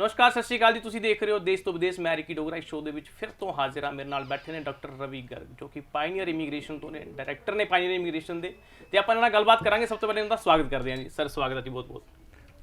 ਨਮਸਕਾਰ, ਸਤਿ ਸ਼੍ਰੀ ਅਕਾਲ ਜੀ। ਤੁਸੀਂ ਦੇਖ ਰਹੇ ਹੋ ਦੇਸ਼ ਤੋਂ ਵਿਦੇਸ਼। ਮੈਂ ਰਿਕੀ ਡੋਗਰਾ ਇਸ ਸ਼ੋਅ ਦੇ ਵਿੱਚ ਫਿਰ ਤੋਂ ਹਾਜ਼ਰ ਹਾਂ। ਮੇਰੇ ਨਾਲ ਬੈਠੇ ਨੇ ਡਾਕਟਰ ਰਵੀ ਗਰਗ, ਜੋ ਕਿ ਪਾਇਨੀਅਰ ਇਮੀਗ੍ਰੇਸ਼ਨ ਤੋਂ ਨੇ, ਡਾਇਰੈਕਟਰ ਨੇ ਪਾਇਨੀਅਰ ਇਮੀਗ੍ਰੇਸ਼ਨ ਦੇ, ਤੇ ਆਪਾਂ ਇਹਨਾਂ ਨਾਲ ਗੱਲਬਾਤ ਕਰਾਂਗੇ। ਸਭ ਤੋਂ ਪਹਿਲੇ ਇਹਨਾਂ ਦਾ ਸਵਾਗਤ ਕਰਦੇ ਹਾਂ ਜੀ। ਸਰ, ਸਵਾਗਤ ਹੈ ਜੀ ਬਹੁਤ ਬਹੁਤ।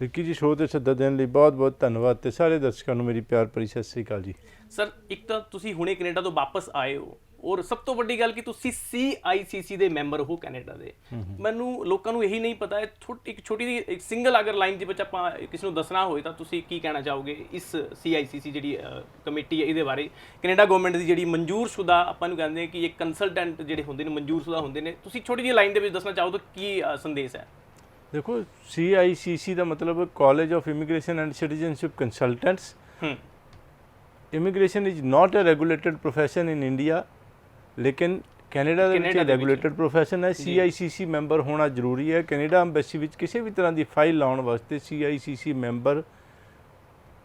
ਰਿਕੀ ਜੀ, ਸ਼ੋਅ 'ਤੇ ਸੱਦਾ ਦੇਣ ਲਈ ਬਹੁਤ ਬਹੁਤ ਧੰਨਵਾਦ, ਤੇ ਸਾਰੇ ਦਰਸ਼ਕਾਂ ਨੂੰ ਮੇਰੀ ਪਿਆਰ ਭਰੀ ਸਤਿ ਸ਼੍ਰੀ ਅਕਾਲ ਜੀ। ਸਰ, ਇੱਕ ਤਾਂ ਤੁਸੀਂ ਹੁਣੇ ਕੈਨੇਡਾ ਤੋਂ ਵਾਪਸ ਆਏ ਹੋ, ਔਰ ਸਭ ਤੋਂ ਵੱਡੀ ਗੱਲ ਕਿ ਤੁਸੀਂ CICC ਦੇ ਮੈਂਬਰ ਹੋ ਕੈਨੇਡਾ ਦੇ। ਮੈਨੂੰ ਲੋਕਾਂ ਨੂੰ ਇਹੀ ਨਹੀਂ ਪਤਾ ਹੈ, ਇੱਕ ਛੋਟੀ ਜਿਹੀ ਇੱਕ ਸਿੰਗਲ ਅਗਰ ਲਾਈਨ ਦੇ ਵਿੱਚ ਆਪਾਂ ਕਿਸੇ ਨੂੰ ਦੱਸਣਾ ਹੋਏ ਤਾਂ ਤੁਸੀਂ ਕੀ ਕਹਿਣਾ ਚਾਹੋਗੇ ਇਸ CICC ਜਿਹੜੀ ਕਮੇਟੀ ਹੈ ਇਹਦੇ ਬਾਰੇ? ਕੈਨੇਡਾ ਗਵਰਨਮੈਂਟ ਦੀ ਜਿਹੜੀ ਮਨਜ਼ੂਰਸ਼ੁਦਾ, ਆਪਾਂ ਨੂੰ ਕਹਿੰਦੇ ਕਿ ਇੱਕ ਕੰਸਲਟੈਂਟ ਜਿਹੜੇ ਹੁੰਦੇ ਨੇ ਮਨਜ਼ੂਰਸ਼ੁਦਾ ਹੁੰਦੇ ਨੇ, ਤੁਸੀਂ ਛੋਟੀ ਜਿਹੀ ਲਾਈਨ ਦੇ ਵਿੱਚ ਦੱਸਣਾ ਚਾਹੋ ਤਾਂ ਕੀ ਸੰਦੇਸ਼ ਹੈ? ਦੇਖੋ, CICC ਦਾ ਮਤਲਬ college of immigration and citizenship consultants. Immigration is not a regulated profession in India, ਲੇਕਿਨ ਕੈਨੇਡਾ ਦੇ ਵਿੱਚ ਰੈਗੂਲੇਟਡ ਪ੍ਰੋਫੈਸ਼ਨ ਹੈ। CICC ਮੈਂਬਰ ਹੋਣਾ ਜ਼ਰੂਰੀ ਹੈ। ਕੈਨੇਡਾ ਅੰਬੈਸੀ ਵਿੱਚ ਕਿਸੇ ਵੀ ਤਰ੍ਹਾਂ ਦੀ ਫਾਈਲ ਲਾਉਣ ਵਾਸਤੇ CICC ਮੈਂਬਰ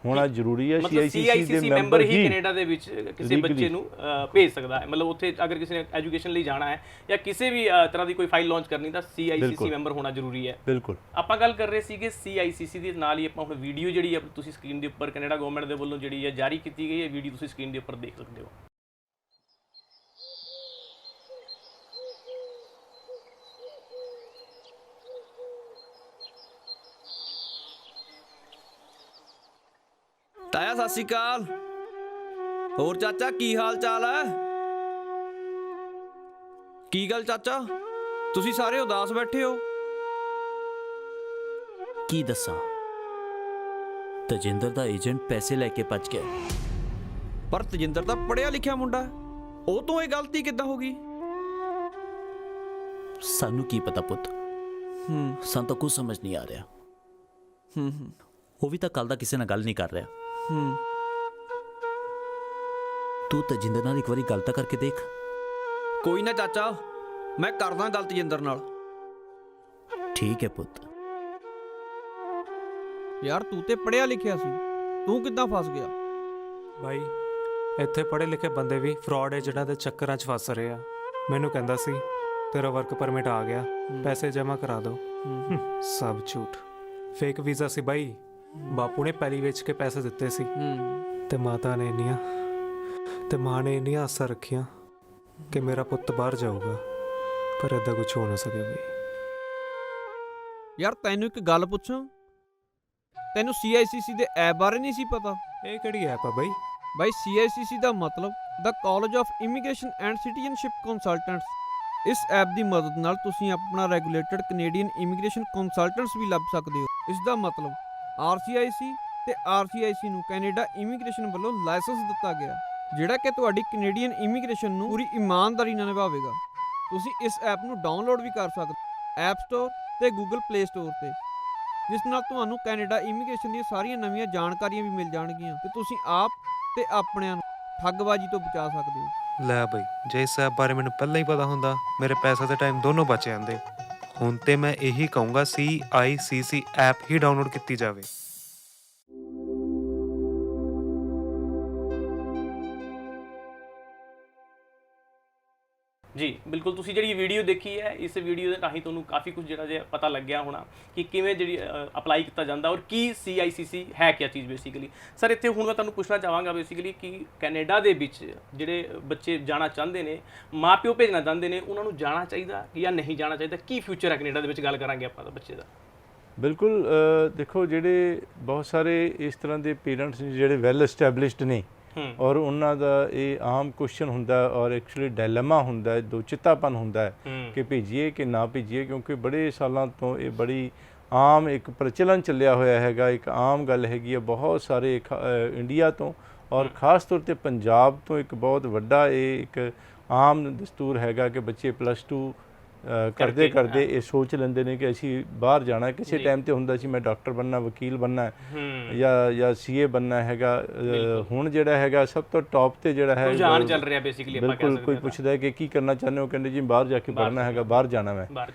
ਹੋਣਾ ਜ਼ਰੂਰੀ ਹੈ। CICC ਦੇ ਮੈਂਬਰ ਹੀ ਕੈਨੇਡਾ ਦੇ ਵਿੱਚ ਕਿਸੇ ਬੱਚੇ ਨੂੰ ਭੇਜ ਸਕਦਾ ਹੈ। ਮਤਲਬ ਉੱਥੇ ਅਗਰ ਕਿਸੇ ਨੇ ਐਜੂਕੇਸ਼ਨ ਲਈ ਜਾਣਾ ਹੈ ਜਾਂ ਕਿਸੇ ਵੀ ਤਰ੍ਹਾਂ ਦੀ ਕੋਈ ਫਾਈਲ ਲਾਂਚ ਕਰਨੀ ਤਾਂ CICC ਮੈਂਬਰ ਹੋਣਾ ਜ਼ਰੂਰੀ ਹੈ। ਬਿਲਕੁਲ। ਆਪਾਂ ਗੱਲ ਕਰ ਰਹੇ ਸੀਗੇ CICC ਦੇ ਨਾਲ ਹੀ ਆਪਾਂ ਹੁਣ ਵੀਡੀਓ ਜਿਹੜੀ ਤੁਸੀਂ ਸਕਰੀਨ ਦੇ ਉੱਪਰ ਕੈਨੇਡਾ ਗਵਰਨਮੈਂਟ ਦੇ ਵੱਲੋਂ ਜਿਹੜੀ ਹੈ ਜਾਰੀ ਕੀਤੀ ਗਈ ਹੈ, ਵੀਡੀਓ ਤੁਸੀਂ ਸਕਰੀਨ ਦੇ ਉੱਪਰ ਦੇਖ ਸਕਦੇ ਹੋ। ਤਾਇਆ ਸਤਿ ਸ਼੍ਰੀ ਅਕਾਲ। ਹੋਰ ਚਾਚਾ ਕੀ ਹਾਲ ਚਾਲ ਹੈ? ਕੀ ਗੱਲ ਚਾਚਾ, ਤੁਸੀਂ ਸਾਰੇ ਉਦਾਸ ਬੈਠੇ ਹੋ? ਕੀ ਦੱਸਾਂ, ਤਜਿੰਦਰ ਦਾ ਏਜੰਟ ਪੈਸੇ ਲੈ ਕੇ ਭੱਜ ਗਿਆ। ਪਰ ਤਜਿੰਦਰ ਤਾਂ ਪੜ੍ਹਿਆ ਲਿਖਿਆ ਮੁੰਡਾ ਹੈ, ਉਹ ਤੋਂ ਇਹ ਗਲਤੀ ਕਿੱਦਾਂ ਹੋ ਗਈ? ਸਾਨੂੰ ਕੀ ਪਤਾ ਪੁੱਤ, ਸਾਨੂੰ ਤਾਂ ਕੁਝ ਸਮਝ ਨਹੀਂ ਆ ਰਿਹਾ। ਉਹ ਵੀ ਤਾਂ ਕੱਲ ਦਾ ਕਿਸੇ ਨਾਲ ਗੱਲ ਨਹੀਂ ਕਰ ਰਿਹਾ। ਤੂੰ ਤਜਿੰਦਰ ਨਾਲ ਇੱਕ ਵਾਰੀ ਗੱਲ ਤਾਂ ਕਰਕੇ ਦੇਖ। ਕੋਈ ਨਾ ਚਾਚਾ, ਮੈਂ ਕਰਦਾ ਗੱਲ ਤਜਿੰਦਰ ਨਾਲ। ਠੀਕ ਹੈ ਪੁੱਤ। ਯਾਰ ਤੂੰ ਤੇ ਪੜ੍ਹਿਆ ਲਿਖਿਆ ਸੀ, ਤੂੰ ਕਿੱਦਾਂ ਫਸ ਗਿਆ? ਭਾਈ, ਇੱਥੇ ਪੜ੍ਹੇ ਲਿਖੇ ਬੰਦੇ ਵੀ ਫਰਾਡ ਏਜੰਟਾਂ ਦੇ ਚੱਕਰਾਂ 'ਚ ਫਸ ਰਹੇ ਆ। ਮੈਨੂੰ ਕਹਿੰਦਾ ਸੀ ਤੇਰਾ ਵਰਕ ਪਰਮਿਟ ਆ ਗਿਆ, ਪੈਸੇ ਜਮ੍ਹਾਂ ਕਰਾ ਦਿਓ। ਸਭ ਝੂਠ, ਫੇਕ ਵੀਜ਼ਾ ਸੀ ਬਾਈ। ਬਾਪੂ ਨੇ ਪੈਲੀ ਵੇਚ ਕੇ ਪੈਸੇ ਦਿੱਤੇ ਸੀ, ਤੇ ਮਾਤਾ ਨੇ ਮਾਂ ਨੇ ਇੰਨੀਆਂ ਆਸਾਂ ਰੱਖੀਆਂ ਕਿ ਮੇਰਾ ਪੁੱਤ ਬਾਹਰ ਜਾਊਗਾ, ਪਰ ਏਦਾਂ ਕੁਝ ਹੋ ਨਾ ਸਕਿਆ ਬਈ। ਯਾਰ ਤੈਨੂੰ ਇੱਕ ਗੱਲ ਪੁੱਛਾਂ, ਤੈਨੂੰ CICC ਦੇ ਐਪ ਬਾਰੇ ਨਹੀਂ ਸੀ ਪਤਾ? ਇਹ ਕਿਹੜੀ ਐਪ ਆ ਬਾਈ? ਬਾਈ CICC ਦਾ ਮਤਲਬ ਦਾ college of immigration and citizenship consultants. ਇਸ ਐਪ ਦੀ ਮਦਦ ਨਾਲ ਤੁਸੀਂ ਆਪਣਾ ਰੈਗੂਲੇਟਡ ਕੈਨੇਡੀਅਨ ਇਮੀਗ੍ਰੇਸ਼ਨ ਕੰਸਲਟੈਂਟਸ ਵੀ ਲੱਭ ਸਕਦੇ ਹੋ। ਇਸ ਦਾ ਮਤਲਬ RCIC ਤੇ RCIC ਨੂੰ ਕੈਨੇਡਾ ਇਮੀਗ੍ਰੇਸ਼ਨ ਵੱਲੋਂ ਲਾਇਸੈਂਸ ਦਿੱਤਾ ਗਿਆ, ਜਿਹੜਾ ਕਿ ਤੁਹਾਡੀ ਕੈਨੇਡੀਅਨ ਇਮੀਗ੍ਰੇਸ਼ਨ ਨੂੰ ਪੂਰੀ ਇਮਾਨਦਾਰੀ ਨਾਲ ਨਿਭਾਵੇਗਾ। ਤੁਸੀਂ ਇਸ ਐਪ ਨੂੰ ਡਾਊਨਲੋਡ ਵੀ ਕਰ ਸਕਦੇ ਐਪ ਸਟੋਰ ਤੇ ਗੂਗਲ ਪਲੇ ਸਟੋਰ ਤੇ, ਜਿਸ ਨਾਲ ਤੁਹਾਨੂੰ ਕੈਨੇਡਾ ਇਮੀਗ੍ਰੇਸ਼ਨ ਦੀਆਂ ਸਾਰੀਆਂ ਨਵੀਆਂ ਜਾਣਕਾਰੀਆਂ ਵੀ ਮਿਲ ਜਾਣਗੀਆਂ ਤੇ ਤੁਸੀਂ ਆਪ ਤੇ ਆਪਣਿਆਂ ਨੂੰ ਠੱਗਬਾਜ਼ੀ ਤੋਂ ਬਚਾ ਸਕਦੇ ਹੋ। ਲੈ ਬਈ, ਜੇ ਇਸ ਐਪ ਬਾਰੇ ਮੈਨੂੰ ਪਹਿਲਾਂ ਹੀ ਪਤਾ ਹੁੰਦਾ, ਮੇਰੇ ਪੈਸਾ ਤੇ ਟਾਈਮ ਦੋਨੋਂ ਬਚ ਜਾਂਦੇ। ਹੁਣ ਤੇ ਮੈਂ ਇਹੀ ਕਹੂੰਗਾ CICC ਐਪ ਹੀ ਡਾਊਨਲੋਡ ਕੀਤੀ ਜਾਵੇ। ਜੀ ਬਿਲਕੁਲ, ਤੁਸੀਂ ਜਿਹੜੀ ਵੀਡੀਓ ਦੇਖੀ ਹੈ, ਇਸ ਵੀਡੀਓ ਦੇ ਰਾਹੀਂ ਤੁਹਾਨੂੰ ਕਾਫੀ ਕੁਝ ਜਿਹੜਾ ਜੇ ਪਤਾ ਲੱਗਿਆ ਹੋਣਾ ਕਿ ਕਿਵੇਂ ਜਿਹੜੀ ਅਪਲਾਈ ਕੀਤਾ ਜਾਂਦਾ ਔਰ ਕੀ CICC ਹੈ ਕਿਆ ਚੀਜ਼ ਬੇਸਿਕਲੀ। ਸਰ, ਇੱਥੇ ਹੁਣ ਮੈਂ ਤੁਹਾਨੂੰ ਪੁੱਛਣਾ ਚਾਹਾਂਗਾ ਬੇਸਿਕਲੀ ਕਿ ਕੈਨੇਡਾ ਦੇ ਵਿੱਚ ਜਿਹੜੇ ਬੱਚੇ ਜਾਣਾ ਚਾਹੁੰਦੇ ਨੇ, ਮਾਂ ਪਿਓ ਭੇਜਣਾ ਚਾਹੁੰਦੇ ਨੇ, ਉਹਨਾਂ ਨੂੰ ਜਾਣਾ ਚਾਹੀਦਾ ਜਾਂ ਨਹੀਂ ਜਾਣਾ ਚਾਹੀਦਾ? ਕੀ ਫਿਊਚਰ ਹੈ ਕੈਨੇਡਾ ਦੇ ਵਿੱਚ? ਗੱਲ ਕਰਾਂਗੇ ਆਪਾਂ ਤਾਂ ਬੱਚੇ ਦਾ। ਬਿਲਕੁਲ। ਦੇਖੋ, ਜਿਹੜੇ ਬਹੁਤ ਸਾਰੇ ਇਸ ਤਰ੍ਹਾਂ ਦੇ ਪੇਰੈਂਟਸ ਨੇ ਜਿਹੜੇ ਵੈਲ ਐਸਟੈਬਲਿਸ਼ਡ ਨੇ, ਔਰ ਉਹਨਾਂ ਦਾ ਇਹ ਆਮ ਕੁਐਸਚਨ ਹੁੰਦਾ ਔਰ ਐਕਚੁਅਲੀ ਡਾਇਲੇਮਾ ਹੁੰਦਾ, ਦੋਚਿੱਤਾਪਨ ਹੁੰਦਾ ਹੈ ਕਿ ਭੇਜੀਏ ਕਿ ਨਾ ਭੇਜੀਏ, ਕਿਉਂਕਿ ਬੜੇ ਸਾਲਾਂ ਤੋਂ ਇਹ ਬੜੀ ਆਮ ਇੱਕ ਪ੍ਰਚਲਨ ਚੱਲਿਆ ਹੋਇਆ ਹੈਗਾ, ਇੱਕ ਆਮ ਗੱਲ ਹੈਗੀ ਹੈ। ਬਹੁਤ ਸਾਰੇ ਇੰਡੀਆ ਤੋਂ ਔਰ ਖ਼ਾਸ ਤੌਰ 'ਤੇ ਪੰਜਾਬ ਤੋਂ ਇੱਕ ਬਹੁਤ ਵੱਡਾ ਇਹ ਇੱਕ ਆਮ ਦਸਤੂਰ ਹੈਗਾ ਕਿ ਬੱਚੇ +2 ਕਰਦੇ ਇਹ ਸੋਚ ਲੈਂਦੇ ਨੇ ਕਿ ਅਸੀਂ ਬਾਹਰ ਜਾਣਾ। ਕਿਸੇ ਟਾਈਮ ਤੇ ਹੁੰਦਾ ਸੀ ਮੈਂ ਡਾਕਟਰ ਬਣਨਾ, ਵਕੀਲ ਬਣਨਾ ਜਾਂ CA ਬਣਨਾ ਹੈਗਾ। ਹੁਣ ਜਿਹੜਾ ਹੈਗਾ ਸਭ ਤੋਂ ਟੌਪ ਤੇ ਜਿਹੜਾ ਹੈ ਰੁਝਾਨ ਚੱਲ ਰਿਹਾ ਬੇਸਿਕਲੀ। ਬਿਲਕੁਲ, ਕੋਈ ਪੁੱਛਦਾ ਹੈ ਕਿ ਕੀ ਕਰਨਾ ਚਾਹੁੰਦੇ ਹੋ, ਕਹਿੰਦੇ ਜੀ ਬਾਹਰ ਜਾ ਕੇ ਪੜ੍ਹਨਾ ਹੈਗਾ, ਬਾਹਰ ਜਾਣਾ ਮੈਂ।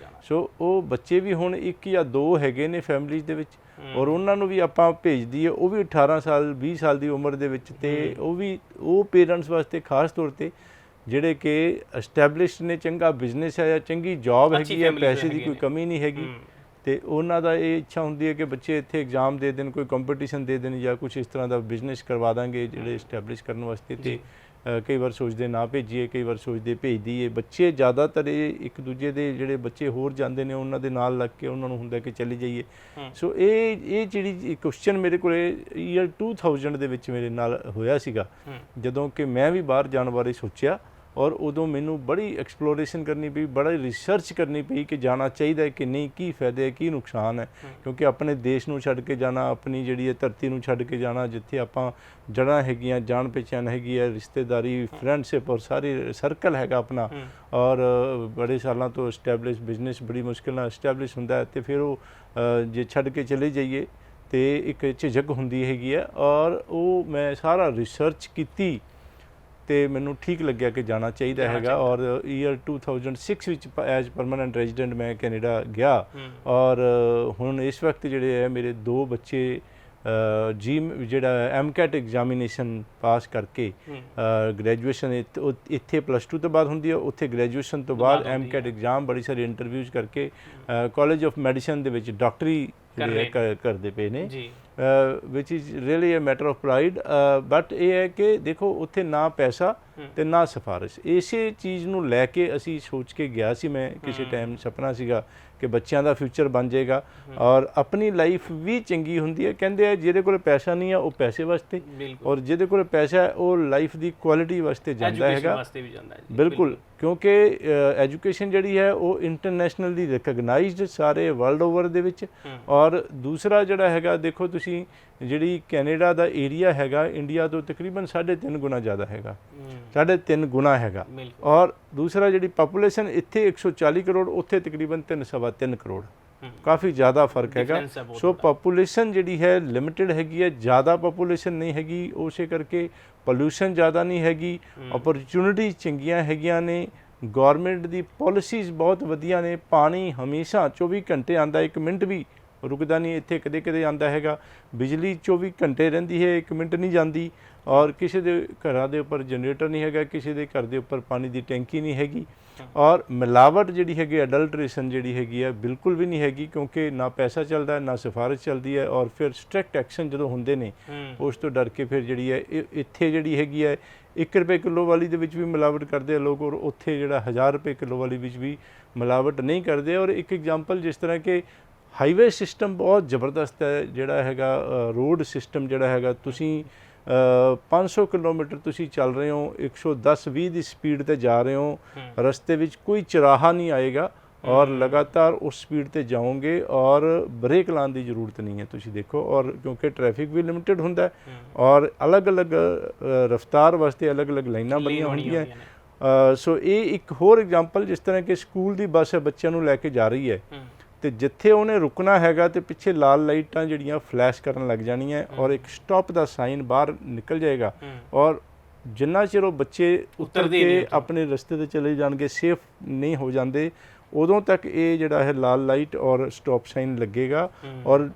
ਸੋ ਉਹ ਬੱਚੇ ਵੀ ਹੁਣ 1 ਜਾਂ 2 ਹੈਗੇ ਨੇ ਫੈਮਿਲੀਜ਼ ਦੇ ਵਿੱਚ, ਔਰ ਉਹਨਾਂ ਨੂੰ ਵੀ ਆਪਾਂ ਭੇਜ ਦਈਏ, ਉਹ ਵੀ 18 ਸਾਲ 20 ਸਾਲ ਦੀ ਉਮਰ ਦੇ ਵਿੱਚ, ਤੇ ਉਹ ਪੇਰੈਂਟਸ ਵਾਸਤੇ ਖਾਸ ਤੌਰ ਤੇ ਜਿਹੜੇ ਕਿ ਐਸਟੈਬਲਿਸ਼ਡ ਨੇ, ਚੰਗਾ ਬਿਜ਼ਨਸ ਹੈ ਜਾਂ ਚੰਗੀ ਜੌਬ ਹੈਗੀ ਹੈ, ਪੈਸੇ ਦੀ ਕੋਈ ਕਮੀ ਨਹੀਂ ਹੈਗੀ, ਤੇ ਉਹਨਾਂ ਦਾ ਇਹ ਇੱਛਾ ਹੁੰਦੀ ਹੈ ਕਿ ਬੱਚੇ ਇੱਥੇ ਐਗਜ਼ਾਮ ਦੇ ਦੇਣ, ਕੋਈ ਕੰਪੀਟੀਸ਼ਨ ਦੇ ਦੇਣ ਜਾਂ ਕੁਝ ਇਸ ਤਰ੍ਹਾਂ ਦਾ ਬਿਜ਼ਨਸ ਕਰਵਾ ਦਾਂਗੇ ਜਿਹੜੇ ਇਸਟੈਬਲਿਸ਼ ਕਰਨ ਵਾਸਤੇ। ਤੇ ਕਈ ਵਾਰ ਸੋਚਦੇ ਨਾ ਭੇਜੀਏ, ਕਈ ਵਾਰ ਸੋਚਦੇ ਭੇਜ ਦਈਏ। ਬੱਚੇ ਜ਼ਿਆਦਾਤਰ ਇਹ ਇੱਕ ਦੂਜੇ ਦੇ ਜਿਹੜੇ ਬੱਚੇ ਹੋਰ ਜਾਂਦੇ ਨੇ ਉਹਨਾਂ ਦੇ ਨਾਲ ਲੱਗ ਕੇ ਉਹਨਾਂ ਨੂੰ ਹੁੰਦਾ ਕਿ ਚਲੇ ਜਾਈਏ। ਸੋ ਇਹ ਜਿਹੜੀ ਕੁਐਸਚਨ ਮੇਰੇ ਕੋਲ ਈਅਰ 2000 ਦੇ ਵਿੱਚ ਮੇਰੇ ਨਾਲ ਹੋਇਆ ਸੀਗਾ, ਜਦੋਂ ਕਿ ਮੈਂ ਵੀ ਬਾਹਰ ਜਾਣ ਬਾਰੇ ਸੋਚਿਆ, ਔਰ ਉਦੋਂ ਮੈਨੂੰ ਬੜੀ ਐਕਸਪਲੋਰੇਸ਼ਨ ਕਰਨੀ ਪਈ, ਬੜਾ ਰਿਸਰਚ ਕਰਨੀ ਪਈ ਕਿ ਜਾਣਾ ਚਾਹੀਦਾ ਹੈ ਕਿ ਨਹੀਂ, ਕੀ ਫਾਇਦੇ ਹੈ, ਕੀ ਨੁਕਸਾਨ ਹੈ। ਕਿਉਂਕਿ ਆਪਣੇ ਦੇਸ਼ ਨੂੰ ਛੱਡ ਕੇ ਜਾਣਾ, ਆਪਣੀ ਜਿਹੜੀ ਹੈ ਧਰਤੀ ਨੂੰ ਛੱਡ ਕੇ ਜਾਣਾ, ਜਿੱਥੇ ਆਪਾਂ ਜੜ੍ਹਾਂ ਹੈਗੀਆਂ, ਜਾਣ ਪਹਿਚਾਣ ਹੈਗੀ ਹੈ, ਰਿਸ਼ਤੇਦਾਰੀ, ਫਰੈਂਡਸ਼ਿਪ ਔਰ ਸਾਰੀ ਸਰਕਲ ਹੈਗਾ ਆਪਣਾ, ਔਰ ਬੜੇ ਸਾਲਾਂ ਤੋਂ ਇਸਟੈਬਲਿਸ਼ ਬਿਜ਼ਨਸ ਬੜੀ ਮੁਸ਼ਕਿਲ ਨਾਲ ਇਸਟੈਬਲਿਸ਼ ਹੁੰਦਾ ਹੈ, ਅਤੇ ਫਿਰ ਉਹ ਜੇ ਛੱਡ ਕੇ ਚਲੇ ਜਾਈਏ ਤੇ ਇੱਕ ਝਿਜਕ ਹੁੰਦੀ ਹੈਗੀ ਹੈ। ਔਰ ਉਹ ਮੈਂ ਸਾਰਾ ਰਿਸਰਚ ਕੀਤੀ ਤੇ ਮੈਨੂੰ ਠੀਕ ਲੱਗਿਆ ਕਿ ਜਾਣਾ ਚਾਹੀਦਾ ਹੈਗਾ। ਔਰ ਈਅਰ 2006 ਵਿੱਚ ਐਜ਼ ਪਰਮਾਨੈਂਟ ਰੈਜ਼ੀਡੈਂਟ ਮੈਂ ਕੈਨੇਡਾ ਗਿਆ। ਔਰ ਹੁਣ ਇਸ ਵਕਤ ਜਿਹੜੇ ਹੈ ਮੇਰੇ 2 ਬੱਚੇ ਜਿਹੜਾ ਐਮਕੈਟ ਐਗਜ਼ਾਮੀਨੇਸ਼ਨ ਪਾਸ ਕਰਕੇ ਗ੍ਰੈਜੂਏਸ਼ਨ ਇੱਥੇ +2 ਤੋਂ ਬਾਅਦ ਹੁੰਦੀ ਹੈ, ਉੱਥੇ ਗ੍ਰੈਜੂਏਸ਼ਨ ਤੋਂ ਬਾਅਦ ਐਮਕੈਟ ਐਗਜ਼ਾਮ ਬੜੀ ਸਾਰੀ ਇੰਟਰਵਿਊਜ਼ ਕਰਕੇ ਕਾਲਜ ਆਫ ਮੈਡੀਸਨ ਦੇ ਵਿੱਚ ਡਾਕਟਰੀ ਕਰਦੇ ਪਏ ਨੇ, which is really a matter of pride. But ਇਹ ਹੈ ਕਿ ਦੇਖੋ ਉੱਥੇ ਨਾ ਪੈਸਾ ਤੇ ਨਾ ਸਿਫਾਰਿਸ਼, ਇਸੇ ਚੀਜ਼ ਨੂੰ ਲੈ ਕੇ ਅਸੀਂ ਸੋਚ ਕੇ ਗਿਆ ਸੀ। ਮੈਂ ਕਿਸੇ ਟਾਈਮ ਸੁਪਨਾ ਸੀਗਾ ਕਿ ਬੱਚਿਆਂ ਦਾ ਫਿਊਚਰ ਬਣ ਜਾਏਗਾ ਔਰ ਆਪਣੀ ਲਾਈਫ ਵੀ ਚੰਗੀ ਹੁੰਦੀ ਹੈ। ਕਹਿੰਦੇ ਆ ਜਿਹਦੇ ਕੋਲ ਪੈਸਾ ਨਹੀਂ ਆ ਉਹ ਪੈਸੇ ਵਾਸਤੇ, ਔਰ ਜਿਹਦੇ ਕੋਲ ਪੈਸਾ ਹੈ ਉਹ ਲਾਈਫ ਦੀ ਕੁਆਲਿਟੀ ਵਾਸਤੇ ਜਾਂਦਾ ਹੈਗਾ। ਬਿਲਕੁਲ, ਕਿਉਂਕਿ ਐਜੂਕੇਸ਼ਨ ਜਿਹੜੀ ਹੈ ਉਹ ਇੰਟਰਨੈਸ਼ਨਲੀ ਰਿਕਗਨਾਈਜ਼ਡ ਸਾਰੇ ਵਰਲਡ ਓਵਰ ਦੇ ਵਿੱਚ। ਔਰ ਦੂਸਰਾ ਜਿਹੜਾ ਹੈਗਾ, ਦੇਖੋ ਤੁਸੀਂ ਜਿਹੜੀ ਕੈਨੇਡਾ ਦਾ ਏਰੀਆ ਹੈਗਾ ਇੰਡੀਆ ਤੋਂ ਤਕਰੀਬਨ 3.5 ਗੁਣਾ ਜ਼ਿਆਦਾ ਹੈਗਾ, 3.5 ਗੁਣਾ ਹੈਗਾ। ਔਰ ਦੂਸਰਾ ਜਿਹੜੀ ਪਾਪੂਲੇਸ਼ਨ ਇੱਥੇ 140 ਕਰੋੜ, ਉੱਥੇ ਤਕਰੀਬਨ 3.25 ਕਰੋੜ, ਕਾਫੀ ਜ਼ਿਆਦਾ ਫਰਕ ਹੈਗਾ। ਸੋ ਪਾਪੂਲੇਸ਼ਨ ਜਿਹੜੀ ਹੈ ਲਿਮਿਟਿਡ ਹੈਗੀ ਹੈ, ਜ਼ਿਆਦਾ ਪਾਪੂਲੇਸ਼ਨ ਨਹੀਂ ਹੈਗੀ, ਉਸੇ ਕਰਕੇ ਪੋਲਿਊਸ਼ਨ ਜ਼ਿਆਦਾ ਨਹੀਂ ਹੈਗੀ, ਓਪਰਚੁਨਿਟੀ ਚੰਗੀਆਂ ਹੈਗੀਆਂ ਨੇ, ਗੌਰਮੈਂਟ ਦੀ ਪਾਲਿਸੀਜ਼ ਬਹੁਤ ਵਧੀਆ ਨੇ, ਪਾਣੀ ਹਮੇਸ਼ਾ 24 ਘੰਟੇ ਆਉਂਦਾ, 1 ਮਿੰਟ ਵੀ ਰੁਕਦਾ ਨਹੀਂ। ਇੱਥੇ ਕਦੇ ਕਦੇ ਆਉਂਦਾ ਹੈਗਾ, ਬਿਜਲੀ 24 ਘੰਟੇ ਰਹਿੰਦੀ ਹੈ, 1 ਮਿੰਟ ਨਹੀਂ ਜਾਂਦੀ। ਔਰ ਕਿਸੇ ਦੇ ਘਰਾਂ ਦੇ ਉੱਪਰ ਜਨਰੇਟਰ ਨਹੀਂ ਹੈਗਾ, ਕਿਸੇ ਦੇ ਘਰ ਦੇ ਉੱਪਰ ਪਾਣੀ ਦੀ ਟੈਂਕੀ ਨਹੀਂ ਹੈਗੀ। ਔਰ ਮਿਲਾਵਟ ਜਿਹੜੀ ਹੈਗੀ, ਅਡਲਟਰੇਸ਼ਨ ਜਿਹੜੀ ਹੈਗੀ ਹੈ ਬਿਲਕੁਲ ਵੀ ਨਹੀਂ ਹੈਗੀ, ਕਿਉਂਕਿ ਨਾ ਪੈਸਾ ਚੱਲਦਾ ਨਾ ਸਿਫਾਰਿਸ਼ ਚੱਲਦੀ ਹੈ। ਔਰ ਫਿਰ ਸਟ੍ਰਿਕਟ ਐਕਸ਼ਨ ਜਦੋਂ ਹੁੰਦੇ ਨੇ ਉਸ ਤੋਂ ਡਰ ਕੇ ਫਿਰ ਜਿਹੜੀ ਹੈ ਇੱਥੇ ਜਿਹੜੀ ਹੈਗੀ ਹੈ 1 ਰੁਪਏ ਕਿਲੋ ਵਾਲੀ ਦੇ ਵਿੱਚ ਵੀ ਮਿਲਾਵਟ ਕਰਦੇ ਆ ਲੋਕ, ਔਰ ਉੱਥੇ ਜਿਹੜਾ 1000 ਰੁਪਏ ਕਿਲੋ ਵਾਲੀ ਵਿੱਚ ਵੀ ਮਿਲਾਵਟ ਨਹੀਂ ਕਰਦੇ। ਔਰ ਇੱਕ ਐਗਜ਼ਾਮਪਲ, ਜਿਸ ਤਰ੍ਹਾਂ ਕਿ ਹਾਈਵੇ ਸਿਸਟਮ ਬਹੁਤ ਜ਼ਬਰਦਸਤ ਹੈ ਜਿਹੜਾ ਹੈਗਾ, ਰੋਡ ਸਿਸਟਮ ਜਿਹੜਾ ਹੈਗਾ, ਤੁਸੀਂ 500 ਕਿਲੋਮੀਟਰ ਤੁਸੀਂ ਚੱਲ ਰਹੇ ਹੋ, 110-20 ਦੀ ਸਪੀਡ ਤੇ ਜਾ ਰਹੇ ਹੋ, ਰਸਤੇ ਵਿੱਚ ਕੋਈ ਚੁਰਾਹਾ ਨਹੀਂ ਆਏਗਾ ਔਰ ਲਗਾਤਾਰ ਉਸ ਸਪੀਡ ਤੇ ਜਾਓਗੇ ਔਰ ਬ੍ਰੇਕ ਲਾਉਣ ਦੀ ਜ਼ਰੂਰਤ ਨਹੀਂ ਹੈ। ਤੁਸੀਂ ਦੇਖੋ, ਔਰ ਕਿਉਂਕਿ ਟ੍ਰੈਫਿਕ ਵੀ ਲਿਮਿਟਿਡ ਹੁੰਦਾ ਔਰ ਅਲੱਗ-ਅਲੱਗ ਰਫ਼ਤਾਰ ਵਾਸਤੇ ਅਲੱਗ-ਅਲੱਗ ਲਾਈਨਾਂ ਬਣੀਆਂ ਹੁੰਦੀਆਂ। ਸੋ ਇਹ ਇੱਕ ਹੋਰ ਐਗਜ਼ਾਮਪਲ, ਜਿਸ ਤਰ੍ਹਾਂ ਕਿ ਸਕੂਲ ਦੀ ਬੱਸ ਬੱਚਿਆਂ ਨੂੰ ਲੈ ਕੇ ਜਾ ਰਹੀ ਹੈ ਤੇ ਜਿੱਥੇ ਉਹਨੇ ਰੁਕਣਾ ਹੈਗਾ ਤੇ ਪਿੱਛੇ ਲਾਲ ਲਾਈਟਾਂ ਜਿਹੜੀਆਂ ਫਲੈਸ਼ ਕਰਨ ਲੱਗ ਜਾਣੀਆਂ ਔਰ ਇੱਕ ਸਟਾਪ ਦਾ ਸਾਈਨ ਬਾਹਰ ਨਿਕਲ ਜਾਏਗਾ। ਔਰ ਜਿੰਨਾ ਚਿਰ ਉਹ ਬੱਚੇ ਉਤਰ ਕੇ ਆਪਣੇ ਰਸਤੇ ਤੇ ਚਲੇ ਜਾਣਗੇ, ਸੇਫ ਨਹੀਂ ਹੋ ਜਾਂਦੇ, ਉਦੋਂ ਤੱਕ ਇਹ ਜਿਹੜਾ ਹੈ ਲਾਲ ਲਾਈਟ ਔਰ ਸਟਾਪ ਸਾਈਨ ਲੱਗੇਗਾ। ਔਰ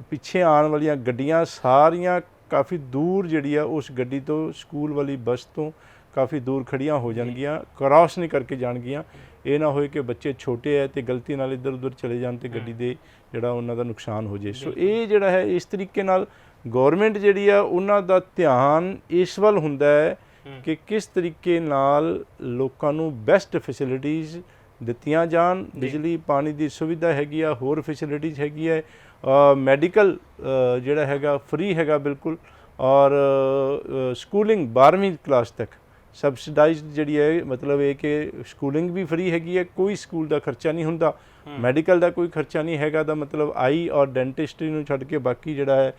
ਪਿੱਛੇ ਆਉਣ ਵਾਲੀਆਂ ਗੱਡੀਆਂ ਸਾਰੀਆਂ ਕਾਫੀ ਦੂਰ ਜਿਹੜੀ ਆ ਉਸ ਗੱਡੀ ਤੋਂ, ਸਕੂਲ ਵਾਲੀ ਬੱਸ ਤੋਂ ਕਾਫੀ ਦੂਰ ਖੜੀਆਂ ਹੋ ਜਾਣਗੀਆਂ, ਕ੍ਰਾਸ ਨਹੀਂ ਕਰਕੇ ਜਾਣਗੀਆਂ। ਇਹ ਨਾ ਹੋਏ ਕਿ ਬੱਚੇ ਛੋਟੇ ਹੈ ਤੇ ਗਲਤੀ ਨਾਲ ਇੱਧਰ ਉੱਧਰ ਚਲੇ ਜਾਣ ਤੇ ਗੱਡੀ ਦੇ ਜਿਹੜਾ ਉਹਨਾਂ ਦਾ ਨੁਕਸਾਨ ਹੋ ਜਾਏ। ਸੋ ਇਹ ਜਿਹੜਾ ਹੈ ਇਸ ਤਰੀਕੇ ਨਾਲ ਗੌਰਮੈਂਟ ਜਿਹੜੀ ਆ ਉਹਨਾਂ ਦਾ ਧਿਆਨ ਇਸ ਵੱਲ ਹੁੰਦਾ ਹੈ ਕਿ ਕਿਸ ਤਰੀਕੇ ਨਾਲ ਲੋਕਾਂ ਨੂੰ ਬੈਸਟ ਫੈਸਿਲਿਟੀਜ਼ ਦਿੱਤੀਆਂ ਜਾਣ। ਬਿਜਲੀ ਪਾਣੀ ਦੀ ਸੁਵਿਧਾ ਹੈਗੀ ਆ, ਹੋਰ ਫੈਸਿਲਿਟੀਜ਼ ਹੈਗੀ ਹੈ, ਮੈਡੀਕਲ ਜਿਹੜਾ ਹੈਗਾ ਫ੍ਰੀ ਹੈਗਾ ਬਿਲਕੁਲ, ਔਰ ਸਕੂਲਿੰਗ 12ਵੀਂ ਕਲਾਸ ਤੱਕ ਸਬਸਿਡਾਈਜ਼ਡ ਜਿਹੜੀ ਹੈ, ਮਤਲਬ ਇਹ ਕਿ ਸਕੂਲਿੰਗ ਵੀ ਫ੍ਰੀ ਹੈਗੀ ਹੈ, ਕੋਈ ਸਕੂਲ ਦਾ ਖਰਚਾ ਨਹੀਂ ਹੁੰਦਾ, ਮੈਡੀਕਲ ਦਾ ਕੋਈ ਖਰਚਾ ਨਹੀਂ ਹੈਗਾ। ਦਾ ਮਤਲਬ ਆਈ ਔਰ ਡੈਂਟਿਸਟਰੀ ਨੂੰ ਛੱਡ ਕੇ ਬਾਕੀ ਜਿਹੜਾ ਹੈ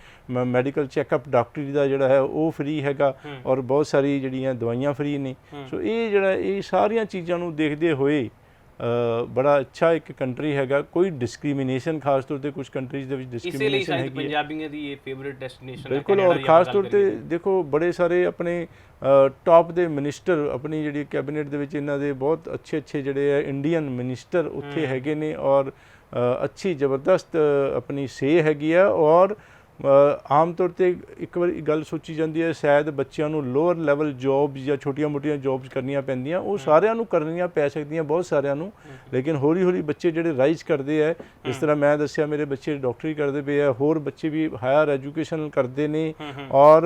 ਮੈਡੀਕਲ ਚੈੱਕਅਪ ਡਾਕਟਰੀ ਦਾ ਜਿਹੜਾ ਹੈ ਉਹ ਫ੍ਰੀ ਹੈਗਾ, ਔਰ ਬਹੁਤ ਸਾਰੀ ਜਿਹੜੀਆਂ ਦਵਾਈਆਂ ਫ੍ਰੀ ਨੇ। ਸੋ ਇਹ ਜਿਹੜਾ ਇਹ ਸਾਰੀਆਂ ਚੀਜ਼ਾਂ ਨੂੰ ਦੇਖਦੇ ਹੋਏ ਬੜਾ ਅੱਛਾ ਇੱਕ ਕੰਟਰੀ ਹੈਗਾ, ਕੋਈ ਡਿਸਕ੍ਰਿਮੀਨੇਸ਼ਨ ਖਾਸ ਤੌਰ ਤੇ ਕੁਝ ਕੰਟਰੀਜ਼ ਦੇ ਵਿੱਚ ਡਿਸਕ੍ਰਿਮੀਨੇਸ਼ਨ ਹੈਗੀ ਹੈ। ਪੰਜਾਬੀਆਂ ਦੀ ਇਹ ਫੇਵਰਿਟ ਡੈਸਟੀਨੇਸ਼ਨ ਬਿਲਕੁਲ, ਔਰ ਖਾਸ ਤੌਰ ਤੇ ਦੇਖੋ ਬੜੇ ਸਾਰੇ ਆਪਣੇ ਟੌਪ ਦੇ ਮਿਨਿਸਟਰ, ਆਪਣੀ ਜਿਹੜੀ ਕੈਬਨਿਟ ਦੇ ਵਿੱਚ ਇਹਨਾਂ ਦੇ ਬਹੁਤ ਅੱਛੇ ਜਿਹੜੇ ਹੈ ਇੰਡੀਅਨ ਮਿਨਿਸਟਰ ਉੱਥੇ ਹੈਗੇ ਨੇ, ਔਰ ਅੱਛੀ ਜ਼ਬਰਦਸਤ ਆਪਣੀ ਸੇ ਹੈਗੀ ਆ। ਔਰ ਆਮ ਤੌਰ ਤੇ ਇੱਕ ਵਾਰੀ ਗੱਲ ਸੋਚੀ ਜਾਂਦੀ ਹੈ ਸ਼ਾਇਦ ਬੱਚਿਆਂ ਨੂੰ ਲੋਅਰ ਲੈਵਲ ਜੌਬਸ ਜਾਂ ਛੋਟੀਆਂ-ਮੋਟੀਆਂ ਜੌਬਸ ਕਰਨੀਆਂ ਪੈਂਦੀਆਂ, ਉਹ ਸਾਰਿਆਂ ਨੂੰ ਕਰਨੀਆਂ ਪੈ ਸਕਦੀਆਂ, ਬਹੁਤ ਸਾਰਿਆਂ ਨੂੰ, ਲੇਕਿਨ ਹੌਲੀ-ਹੌਲੀ ਬੱਚੇ ਜਿਹੜੇ ਰਾਈਜ਼ ਕਰਦੇ ਹੈ, ਜਿਸ ਤਰ੍ਹਾਂ ਮੈਂ ਦੱਸਿਆ ਮੇਰੇ ਬੱਚੇ ਡਾਕਟਰੀ ਕਰਦੇ ਪਏ ਆ, ਹੋਰ ਬੱਚੇ ਵੀ ਹਾਇਰ ਐਜੂਕੇਸ਼ਨ ਕਰਦੇ ਨੇ ਔਰ